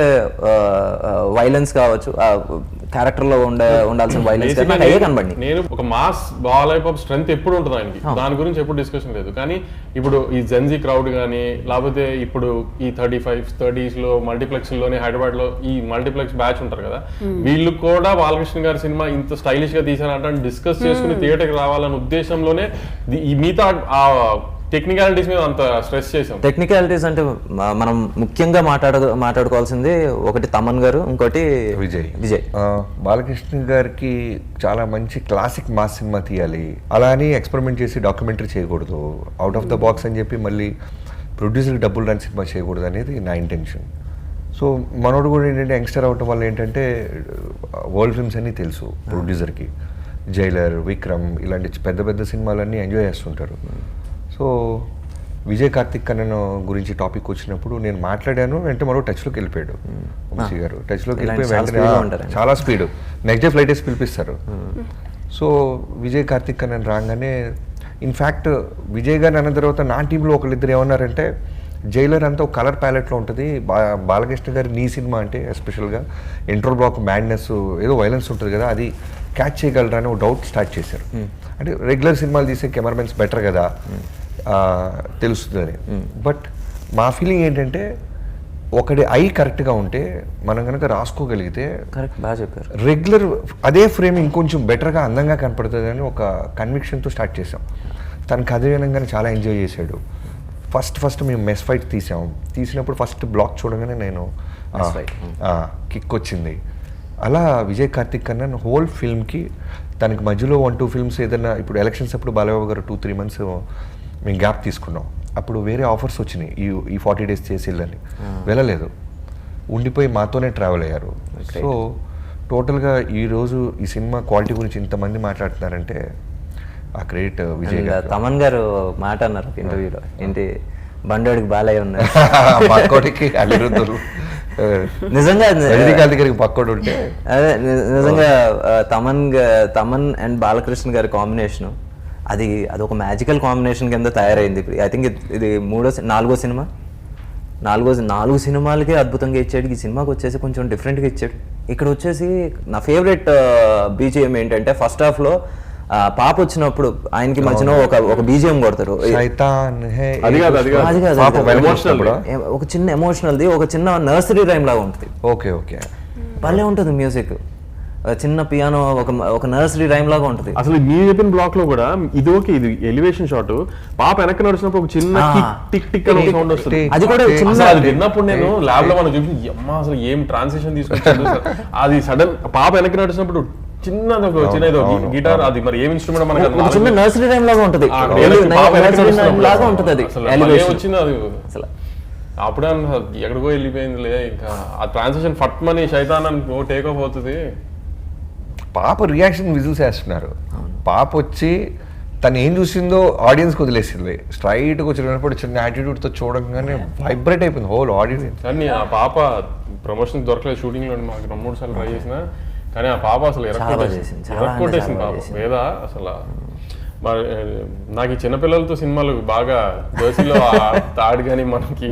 వైలెన్స్ కావచ్చు, క్యారెక్టర్లో ఉండాల్సిన వైలెన్స్ అయ్యే కనబడి. నేను ఒక మాస్ బాలయ్య స్ట్రెంత్ ఎప్పుడు ఉంటుంది ఆయనకి, దాని గురించి ఎప్పుడు డిస్కషన్ లేదు. కానీ ఇప్పుడు ఈ జెన్జీ క్రౌడ్ కానీ, లేకపోతే ఇప్పుడు ఈ 35s 30s లో మల్టీప్లెక్స్ లోనే హైదరాబాద్ లో ఈ మల్టీప్లెక్స్ బ్యాచ్ ఉంటారు కదా, వీళ్ళు కూడా బాలకృష్ణ గారి సినిమా ఇంత స్టైలిష్ గా తీసారంటే డిస్కస్ చేసుకుని థియేటర్కి రావాలనే ఉద్దేశంలోనే ఈ మిగతా టెక్నికాలిటీస్ మీద అంత స్ట్రెస్ చేసాం. టెక్నికాలిటీస్ అంటే మనం ముఖ్యంగా మాట్లాడుకోవాల్సింది ఒకటి తమన్ గారు, ఇంకోటి విజయ్. బాలకృష్ణ గారికి చాలా మంచి క్లాసిక్ మాస్ సినిమా తీయాలి, అలా అని ఎక్స్పెరిమెంట్ చేసి డాక్యుమెంటరీ చేయకూడదు, అవుట్ ఆఫ్ ద బాక్స్ అని చెప్పి మళ్ళీ ప్రొడ్యూసర్కి డబ్బులు రాని సినిమా చేయకూడదు అనేది నా ఇంటెన్షన్. సో మనోడు కూడా ఏంటంటే యంగ్స్టర్ అవటం వల్ల ఏంటంటే వరల్డ్ ఫిల్మ్స్ అన్నీ తెలుసు ప్రొడ్యూసర్కి, జైలర్, విక్రమ్ ఇలాంటి పెద్ద పెద్ద సినిమాలన్నీ ఎంజాయ్ చేస్తుంటారు. సో విజయ్ కార్తిక్ కన్నన్ గురించి టాపిక్ వచ్చినప్పుడు నేను మాట్లాడాను, వెంటనే మరో టచ్లోకి వెళ్ళిపోయాడు వంశీ గారు. టచ్లోకి వెళ్ళిపోయి వెంటనే చాలా స్పీడ్, నెక్స్ట్ డే ఫ్లైట్ వేసి పిలిపిస్తారు. సో విజయ్ కార్తిక్ కన్నన్ రాగానే, ఇన్ఫ్యాక్ట్ విజయ్ గారిని అన్న తర్వాత నా టీంలో ఒకళ్ళిద్దరు ఏమన్నారంటే, జైలర్ అంతా ఒక కలర్ ప్యాలెట్లో ఉంటుంది, బాలకృష్ణ గారి నీ సినిమా అంటే ఎస్పెషల్గా ఇంట్రో బ్లాక్ మ్యాడ్నెస్ ఏదో వైలెన్స్ ఉంటుంది కదా, అది క్యాచ్ చేయగలరా అని ఒక డౌట్ స్టార్ట్ చేశారు. అంటే రెగ్యులర్ సినిమాలు తీసే కెమెరామెన్స్ బెటర్ కదా తెలుస్తుందని. బట్ మా ఫీలింగ్ ఏంటంటే ఒకటి ఐ కరెక్ట్గా ఉంటే మనం కనుక రాసుకోగలిగితే కరెక్ట్, బాగా చెప్పారు, రెగ్యులర్ అదే ఫ్రేమ్ ఇంకొంచెం బెటర్గా అందంగా కనపడుతుంది అని ఒక కన్విక్షన్తో స్టార్ట్ చేసాం. తను కథ వినంగానే చాలా ఎంజాయ్ చేశాడు. ఫస్ట్ మేము మెస్ ఫైట్ తీసినప్పుడు ఫస్ట్ బ్లాక్ చూడగానే నేను కిక్ వచ్చింది. అలా విజయ్ కార్తిక్ కన్నా హోల్ ఫిల్మ్కి తనకి మధ్యలో 1-2 ఫిల్మ్స్ ఏదైనా, ఇప్పుడు ఎలక్షన్స్ అప్పుడు బాలయ్య గారు 2-3 months మేము గ్యాప్ తీసుకున్నాం. అప్పుడు వేరే ఆఫర్స్ వచ్చినాయి, ఈ 40 days చేసి వెళ్ళని, వెళ్ళలేదు, ఉండిపోయి మాతోనే ట్రావెల్ అయ్యారు. సో టోటల్గా ఈరోజు ఈ సినిమా క్వాలిటీ గురించి ఇంతమంది మాట్లాడుతున్నారంటే ఆ క్రెడిట్ విజయ్ గారు. తమన్ గారు మాట అన్నారు ఇంటర్వ్యూలో, ఏంటి బండోడికి బాలయ్య ఉన్నారు, పక్కోడికి అనిరుద్ధులు, నిజంగా దగ్గరికి పక్కోడు ఉంటే అదే నిజంగా తమన్ అండ్ బాలకృష్ణ గారి కాంబినేషన్ అది ఒక మ్యాజికల్ కాంబినేషన్ కింద తయారైంది. ఐ థింక్ ఇది 4వ సినిమా, 4 సినిమాలకే అద్భుతంగా ఇచ్చాడు. ఈ సినిమాకి వచ్చేసి కొంచెం డిఫరెంట్గా ఇచ్చాడు. ఇక్కడ వచ్చేసి నా ఫేవరెట్ బీజిఎం ఏంటంటే ఫస్ట్ హాఫ్లో పాప వచ్చినప్పుడు ఆయనకి మధ్యన ఒక బీజిఎం కొడతారు, ఒక చిన్న ఎమోషనల్ది, ఒక చిన్న నర్సరీ రైమ్ లాగా ఉంటుంది. ఓకే భలే ఉంటుంది మ్యూజిక్, చిన్న పియానో, ఒక నర్సరీ రైమ్ లాగా ఉంటుంది. అసలు మీరు చెప్పిన బ్లాక్ లో కూడా ఇది ఎలివేషన్ షాట్, పాప వెనక్కి నడిచినప్పుడు ఒక చిన్న టిక్ టిక్ అని సౌండ్ వస్తుంది. అది కూడా అది విన్నప్పుడు నేను ల్యాబ్ లో మనం చూసి అమ్మా అసలు ఏం ట్రాన్సిషన్ తీసుకొచ్చాడు. అది సడన్ పాప వెనక్కి నడిచినప్పుడు చిన్న గిటార్, అది మరి ఏం ఇన్స్ట్రుమెంట్ మనకు చిన్న నర్సరీ రైమ్ లాగా ఉంటుంది, లాగా ఉంటుంది. అది వచ్చింది, అది అసలు అప్పుడే ఎక్కడికో వెళ్ళిపోయింది. ఇంకా ఆ ట్రాన్సిషన్ ఫట్ మనీ శైతాన్ అని టేక్ ఆఫ్ అవుతుంది. పాప రియాక్షన్ విజిల్స్ వేస్తున్నారు. పాప వచ్చి తను ఏం చూసిందో ఆడియన్స్కి వదిలేసింది. స్ట్రైట్గా వచ్చినప్పుడు చిన్న యాటిట్యూడ్తో చూడగానే వైబ్రేట్ అయిపోయింది హోల్ ఆడియన్స్. కానీ ఆ పాప ప్రమోషన్ దొరకలేదు, షూటింగ్లో మాకు 2-3 సార్లు ట్రై చేసిన, కానీ ఆ పాప అసలు ఎరక్కొట్టేసింది పాప వేద. అసలు నాకు ఈ చిన్నపిల్లలతో సినిమాలు బాగా దోశలో తాడు కానీ మనకి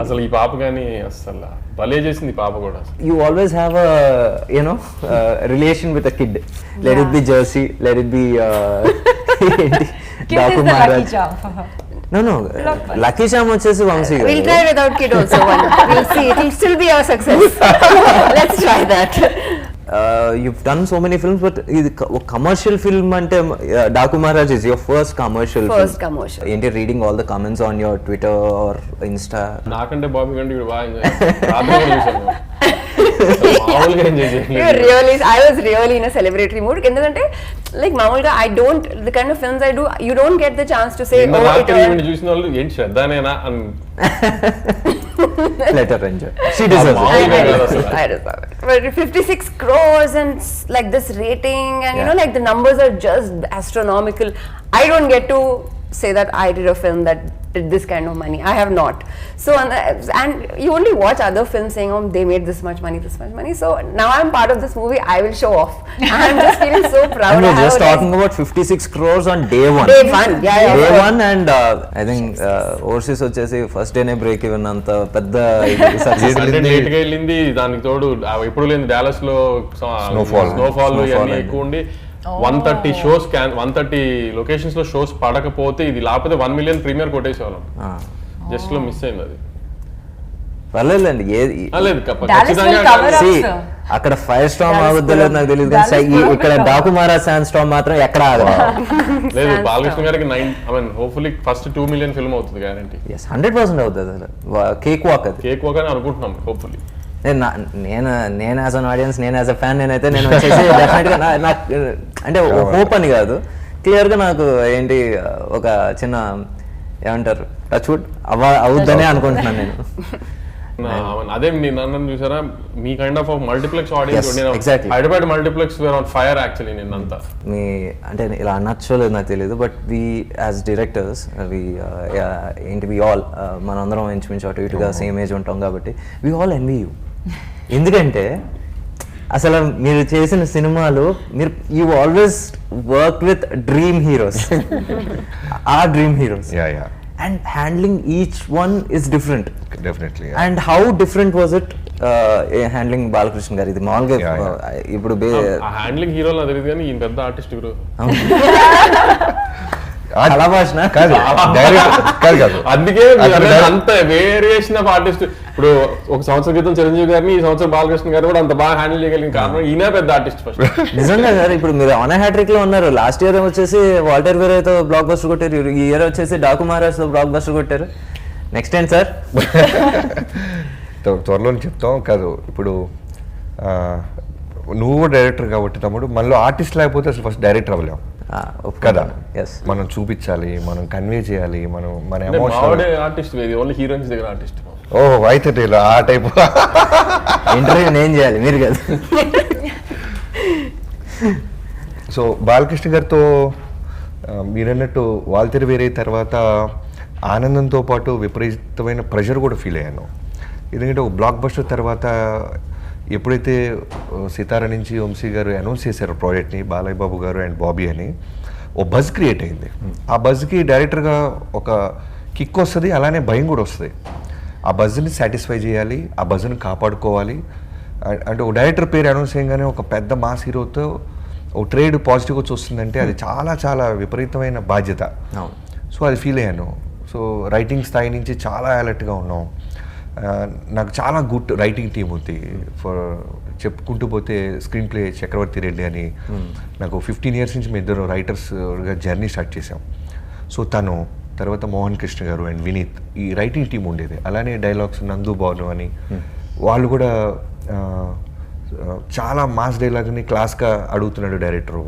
అసలు ఈ పాప కానీ అసలు భలే చేసింది పాప కూడా. You always have relation with a kid, let it be Jersey, let it be Daaku Maharaj. No, Lucky Charm వచ్చేసి వంశీ గారు. We'll try without kid also. We'll see. It will still be our success. Let's try that. You've done so many films, but ఇది commercial film అంటే Daku Maharaj is your first commercial First film. commercial. ఏంటి reading all the comments on your Twitter or Insta? నాకంటే బాబీ కంటే ఇప్పుడు బాగా enjoy I was really in a celebratory mood. ఎందుకంటే like మామూలుగా I don't, the kind of films I do, you don't get the chance to say, oh, it event చూసిన వాళ్ళు ఏంటి శ్రద్ధనేనా అని Let her enjoy. She deserves it. I deserve it. But 56 crores and like this rating, and you know, like the numbers are just astronomical. I don't get to say that I did a film that did this kind of money. I have not. So and you only watch other films saying, oh, they made this much money. So now I'm part of this movie. I will show off. I'm just feeling so proud. And we're I just have, talking about 56 crores on day one. Day one, yeah. Day one, and I think overseas వచ్చేసి ఫస్ట్ డేనే బ్రేక్ ఈవెన్ అంత పెద్ద సక్సెస్ అంటే లేట్ గా వెళ్ళింది, దానికి తోడు ఎప్పుడు లేని డాలస్ లో స్నోఫాల్ ఇవన్నీ ఎక్కువ ఉండి 130 షోస్ 130 లొకేషన్స్ లో షోస్ పడకపోతే ఇది లేకపోతే 1 మిలియన్ ప్రీమియర్ కొట్టేసేవాళ్ళం. జస్ట్ లో మిస్ అయింది అది. పర్లేదండి ఏది లేదు Dallas will cover up, See, sir. అక్కడ 5 స్టార్ ఆగుద్దో లేదు నాకు తెలియదు కానీ ఇక్కడ డాకుమారా శాండ్ స్టార్ మాత్రం ఎక్కడ ఆగదు. లేదు బాలకృష్ణ గారికి 9 I mean hopefully first 2 million film అవుతుంది గ్యారంటీ. 100% అవుతుంది అసలు. కేక్ వాక్ అది. కేక్ వాక్ అని అనుకుంటున్నాం హోప్ఫుల్లీ. నేను యాజ్ అన్ ఆడియన్స్, నేను యాజ్ అ ఫ్యాన్, నేనైతే నేను వచ్చేసి డెఫినెట్గా నాకు అంటే హోప్ అని కాదు, క్లియర్గా నాకు ఏంటి ఒక చిన్న ఏమంటారు టచ్ వుడ్ అవుద్దనే అనుకుంటున్నాను నేను. అదే నన్ను చూసారా, మీ kind of multiplex audience exactly. Hyderabad multiplex were on fire actually నిన్నంతా. మీ అంటే ఇలా అనొచ్చో లేదు నాకు తెలియదు, బట్ వి యాజ్ డైరెక్టర్స్ ఏంటి వి ఆల్ మనందరం ఇంచుమించు అటు ఇటుగా సేమ్ ఏజ్ ఉంటాం కాబట్టి వి ఆల్ ఎన్వీ యూ. ఎందుకంటే అసలు మీరు చేసిన సినిమాలు మీరు you always work with dream heroes, ఆ dream heroes, and handling each one is different. Definitely. And how different was it handling Balakrishna గారు? ఇది మామూలుగా ఇప్పుడు హ్యాండ్లింగ్ హీరోలు నాకు తెలియదు కానీ ఈయన పెద్ద ఆర్టిస్ట్ గురు. అలా భాషణ కాదు అందుకే అంత వేరియేషన్ ఆఫ్ ఆర్టిస్ట్. ఇప్పుడు ఒక సంవత్సరం క్రితం చిరంజీవి గారిని, ఈ సంవత్సరం బాలకృష్ణ గారు కూడా అంత బాగా హ్యాండిల్ చేయగలిగిన కారణం ఈయన పెద్ద ఆర్టిస్ట్ ఫస్ట్. నిజంగా సార్, ఇప్పుడు మీరు ఆన్ హ్యాట్రిక్ లో ఉన్నారు. లాస్ట్ ఇయర్ వచ్చేసి వాల్టర్ వేరేతో బ్లాక్ బస్టర్ కొట్టారు, ఈ ఇయర్ వచ్చేసి డాకుమారాస్ తో బ్లాక్ బస్టర్ కొట్టారు. నెక్స్ట్ టైం సార్ త్వరలో చెప్తాం. కాదు ఇప్పుడు నువ్వు డైరెక్టర్ కాబట్టి తమ్ముడు, మనలో ఆర్టిస్ట్ లేకపోతే అసలు ఫస్ట్ డైరెక్టర్ అవ్వలేము కదా. మనం చూపించాలి, మనం కన్వే చేయాలి, మనం మన ఎమోషన్. ఆర్టిస్ట్ ఓన్లీ హీరోయిన్స్ దగ్గర ఆర్టిస్ట్. ఓహో అయితే ఆ టైప్ ఇంటర్వ్యూ నేను చేయాలి, మీరు కదా. సో బాలకృష్ణ గారితో మీరన్నట్టు వాల్తెర వేరే తర్వాత ఆనందంతో పాటు విపరీతమైన ప్రెషర్ కూడా ఫీల్ అయ్యాను. ఎందుకంటే ఒక బ్లాక్ బస్టర్ తర్వాత ఎప్పుడైతే సితార నుంచి వంశీ గారు అనౌన్స్ చేశారు ప్రాజెక్ట్ని, బాలయ్య బాబు గారు అండ్ బాబీ అని, ఓ బజ్ క్రియేట్ అయింది. ఆ బజ్కి డైరెక్టర్గా ఒక కిక్ వస్తుంది, అలానే భయం కూడా వస్తుంది. ఆ బజ్ని సాటిస్ఫై చేయాలి, ఆ బజ్ని కాపాడుకోవాలి. అంటే ఒక డైరెక్టర్ పేరు అనౌన్స్ చేయగానే ఒక పెద్ద మాస్ హీరోతో ఒక ట్రేడ్ పాజిటివ్గా చూస్తుందంటే అది చాలా చాలా విపరీతమైన బాధ్యత. సో అది ఫీల్ అయ్యాను. సో రైటింగ్ స్థాయి నుంచి చాలా అలర్ట్గా ఉన్నాం. నాకు చాలా గుడ్ రైటింగ్ టీం ఉంది. ఫర్ చెప్పుకుంటూ పోతే స్క్రీన్ ప్లే చక్రవర్తి రెడ్డి అని, నాకు 15 years నుంచి మేము ఇద్దరు రైటర్స్గా జర్నీ స్టార్ట్ చేసాం. సో తను తర్వాత మోహన్ కృష్ణ గారు అండ్ వినీత్, ఈ రైటింగ్ టీం ఉండేది. అలానే డైలాగ్స్ నందు బాను అని, వాళ్ళు కూడా చాలా మాస్ డైలాగ్ని క్లాస్గా అడుగుతున్నాడు డైరెక్టరు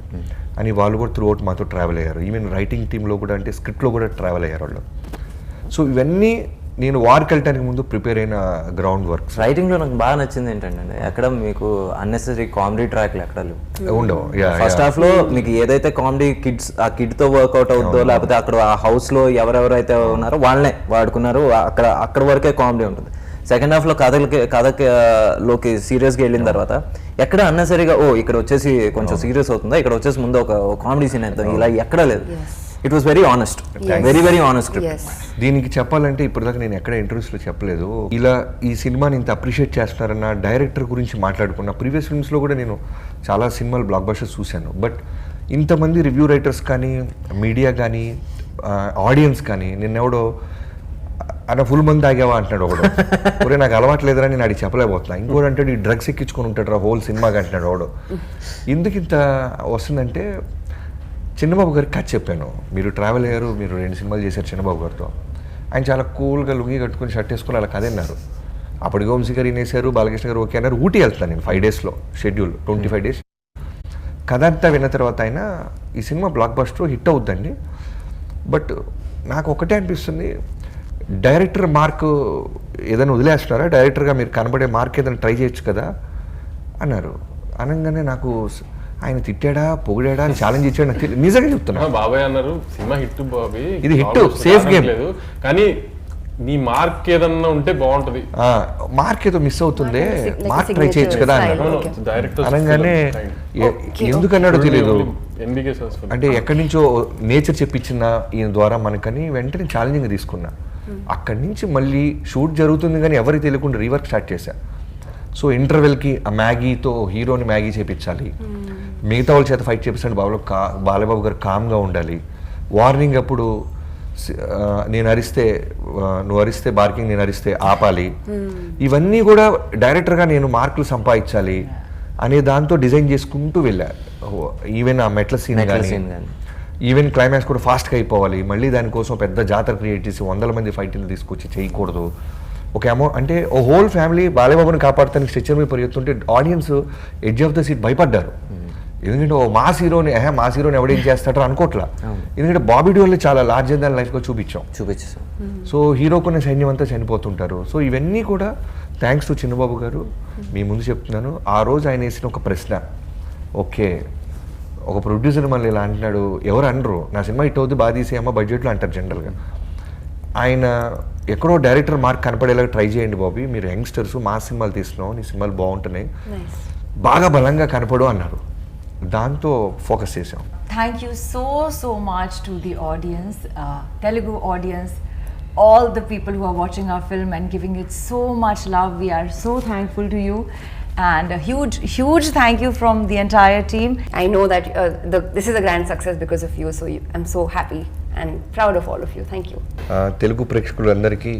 అని వాళ్ళు కూడా త్రూ అవుట్ మాతో ట్రావెల్ అయ్యారు. ఈవెన్ రైటింగ్ టీంలో కూడా, అంటే స్క్రిప్ట్లో కూడా ట్రావెల్ అయ్యారు వాళ్ళు. సో ఇవన్నీ నేను వార్కి వెళ్ళటానికి ముందు ప్రిపేర్ అయిన గ్రౌండ్ వర్క్. రైటింగ్లో నాకు బాగా నచ్చింది ఏంటంటే ఎక్కడ మీకు అన్నెసరీ కామెడీ ట్రాక్లు ఎక్కడ ఉండవు. ఫస్ట్ హాఫ్ లో మీకు ఏదైతే కామెడీ కిడ్స్ ఆ కిడ్ తో వర్కౌట్ అవుతుందో, లేకపోతే అక్కడ ఆ హౌస్ లో ఎవరెవరైతే ఉన్నారో వాళ్ళనే వాడుకున్నారు, అక్కడ వరకే కామెడీ ఉంటుంది. సెకండ్ హాఫ్ లో కథలోకి సీరియస్ గా వెళ్ళిన తర్వాత ఎక్కడ అన్నెసరీగా ఇక్కడ వచ్చేసి కొంచెం సీరియస్ అవుతుందా, ఇక్కడ వచ్చేసి ముందు ఒక కామెడీ సీన్ అవుతుంది, ఇలా ఎక్కడ లేదు. It was very honest, very honest. దీనికి చెప్పాలంటే ఇప్పటిదాకా నేను ఎక్కడ ఇంటర్వ్యూస్లో చెప్పలేదు. ఇలా ఈ సినిమాని ఇంత అప్రిషియేట్ చేస్తున్నారన్న డైరెక్టర్ గురించి మాట్లాడుకున్న ప్రీవియస్ ఫిల్మ్స్లో కూడా నేను చాలా సినిమాలు బ్లాక్ బస్టర్స్ చూశాను. బట్ ఇంతమంది రివ్యూ రైటర్స్ కానీ, మీడియా కానీ, ఆడియన్స్ కానీ, నిన్నెవడో అన్న ఫుల్ మంది తాగావా అంటున్నాడు ఒకడు. ఒరే నాకు అలవాట్లేదురా నేను అడిగి చెప్పలేకపోతున్నా. ఇంకోటి అంటే ఈ డ్రగ్స్ ఎక్కించుకొని ఉంటాడు రా హోల్ సినిమాకి అంటున్నాడు ఒకడు. ఎందుకు ఇంత వస్తుందంటే చిన్నబాబు గారికి కథ చెప్పాను. మీరు ట్రావెల్ అయ్యారు, మీరు 2 సినిమాలు చేశారు చిన్నబాబు గారితో. ఆయన చాలా కూల్గా లుంగి కట్టుకుని షర్ట్ వేసుకుని అలా కథ అన్నారు. అప్పటికి వంశీ గారు వినేశారు, బాలకృష్ణ గారు ఓకే అన్నారు. ఊటీ వెళ్తాను నేను 5 days షెడ్యూల్, 25 days. కథ అంతా విన్న తర్వాత అయినా ఈ సినిమా బ్లాక్ బస్టర్ హిట్ అవుద్దండి. బట్ నాకు ఒకటే అనిపిస్తుంది, డైరెక్టర్ మార్క్ ఏదైనా వదిలేస్తున్నారా, డైరెక్టర్గా మీరు కనబడే మార్క్ ఏదైనా ట్రై చేయొచ్చు కదా అన్నారు. అనగానే నాకు ఆయన తిట్టాడా పొగిడాడా అని ఛాలెంజ్ ఇచ్చాడు నాకు తెలియదు. నిజంగా చెప్తున్నా. బాబాయ్ అన్నారు సినిమా హిట్ బాబీ, ఇది హిట్, సేఫ్ గేమ్ లేదు కానీ నీ మార్క్ ఏదన్నా ఉంటే బాగుంటది, మార్క్ ఏదో మిస్ అవుతుంది, మార్క్ ట్రై చేయొచ్చు కదా అన్నారు. డైరెక్టర్ అనగానే ఎందుకన్నాడో తెలియదు, ఎన్బికే సస్పెన్స్ అంటే ఎక్కడి నుంచో నేచర్ చెప్పించిన ఈయన ద్వారా మనకని వెంటనే ఛాలెంజింగ్ తీసుకున్నా. అక్కడి నుంచి మళ్ళీ షూట్ జరుగుతుంది కానీ ఎవరికి తెలియకుండా రీవర్క్ స్టార్ట్ చేశా. సో ఇంటర్వెల్కి ఆ మ్యాగీతో హీరోని మ్యాగీ చేపించాలి, మిగతా వాళ్ళ చేత ఫైట్ చేపిస్తాడు బాలబాబు గారు కామ్గా ఉండాలి. వార్నింగ్ అప్పుడు నేను అరిస్తే నువ్వు అరిస్తే బార్కింగ్, నేను అరిస్తే ఆపాలి. ఇవన్నీ కూడా డైరెక్టర్గా నేను మార్కులు సంపాదించాలి అనే దాంతో డిజైన్ చేసుకుంటూ వెళ్ళా. ఈవెన్ ఆ మెట్ల సీన్ కానీ ఈవెన్ క్లైమాక్స్ కూడా ఫాస్ట్గా అయిపోవాలి. మళ్ళీ దానికోసం పెద్ద జాతర క్రియేట్ చేసి 100 మంది ఫైటింగ్ తీసుకొచ్చి చేయకూడదు. ఒక అంటే ఓ హోల్ ఫ్యామిలీ బాలబాబుని కాపాడుతానికి స్ట్రెచ్చర్ మీద పరిగెత్తుంటే audience edge of the seat భయపడ్డారు. ఎందుకంటే ఓ మాస్ హీరోని ఎవడేం చేస్తాడో అనుకోవట్లా. ఎందుకంటే బాబీ డియోల్ని చాలా లార్జర్ దాన్ లైఫ్గా చూపించాం. సో హీరో కొన్ని సైన్యం అంతా చనిపోతుంటారు. సో ఇవన్నీ కూడా థ్యాంక్స్ టు చిన్నబాబు గారు. మీ ముందు చెప్తున్నాను, ఆ రోజు ఆయన వేసిన ఒక ప్రశ్న, ఓకే ఒక ప్రొడ్యూసర్ మళ్ళీ ఇలా అంటున్నాడు, ఎవరు అనరు నా సినిమా హిట్ అవుతుంది బాగా తీసేయమ్మా బడ్జెట్లో అంటారు జనరల్గా. ఆయన ఎక్కడో డైరెక్టర్ మార్క్ కనపడేలాగా ట్రై చేయండి బాబీ, మీరు యంగ్స్టర్స్ మా సినిమాలు తీస్తున్నావు, నీ సినిమాలు బాగుంటున్నాయి, బాగా బలంగా కనపడు అన్నారు. దాంతో ఫోకస్ చేసాం. Thank you so much to the audience, Telugu audience, all the people who are watching our film and giving it so much love. We are so thankful to you, and a huge thank you from the entire team. I know that this is a grand success because of you, so I'm so happy and proud of all of you. Thank you. Telugu ప్రేక్షకులందరికీ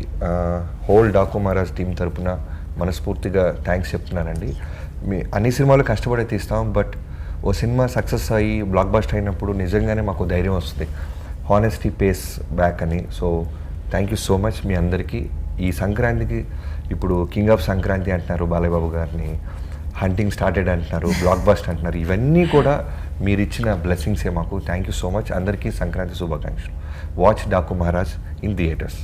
హోల్ డాకు మహారాజ్ టీం తరపున మనస్ఫూర్తిగా థ్యాంక్స్ చెప్తున్నానండి. మీ అన్ని సినిమాలు కష్టపడే తీస్తాం, బట్ ఓ సినిమా సక్సెస్ అయ్యి బ్లాక్ బస్టర్ అయినప్పుడు నిజంగానే మాకు ధైర్యం వస్తుంది, హానెస్టీ పేస్ బ్యాక్ అని. So thank you so much మీ అందరికీ. ఈ సంక్రాంతికి ఇప్పుడు కింగ్ ఆఫ్ సంక్రాంతి అంటున్నారు బాలయ్య బాబు గారిని, హంటింగ్ స్టార్టెడ్ అంటున్నారు, బ్లాక్ బస్టర్ అంటున్నారు. ఇవన్నీ కూడా మీరు ఇచ్చిన బ్లెస్సింగ్సే మాకు. Thank you so much. అందరికీ సంక్రాంతి శుభాకాంక్షలు. Watch Daaku Maharaj in theatres.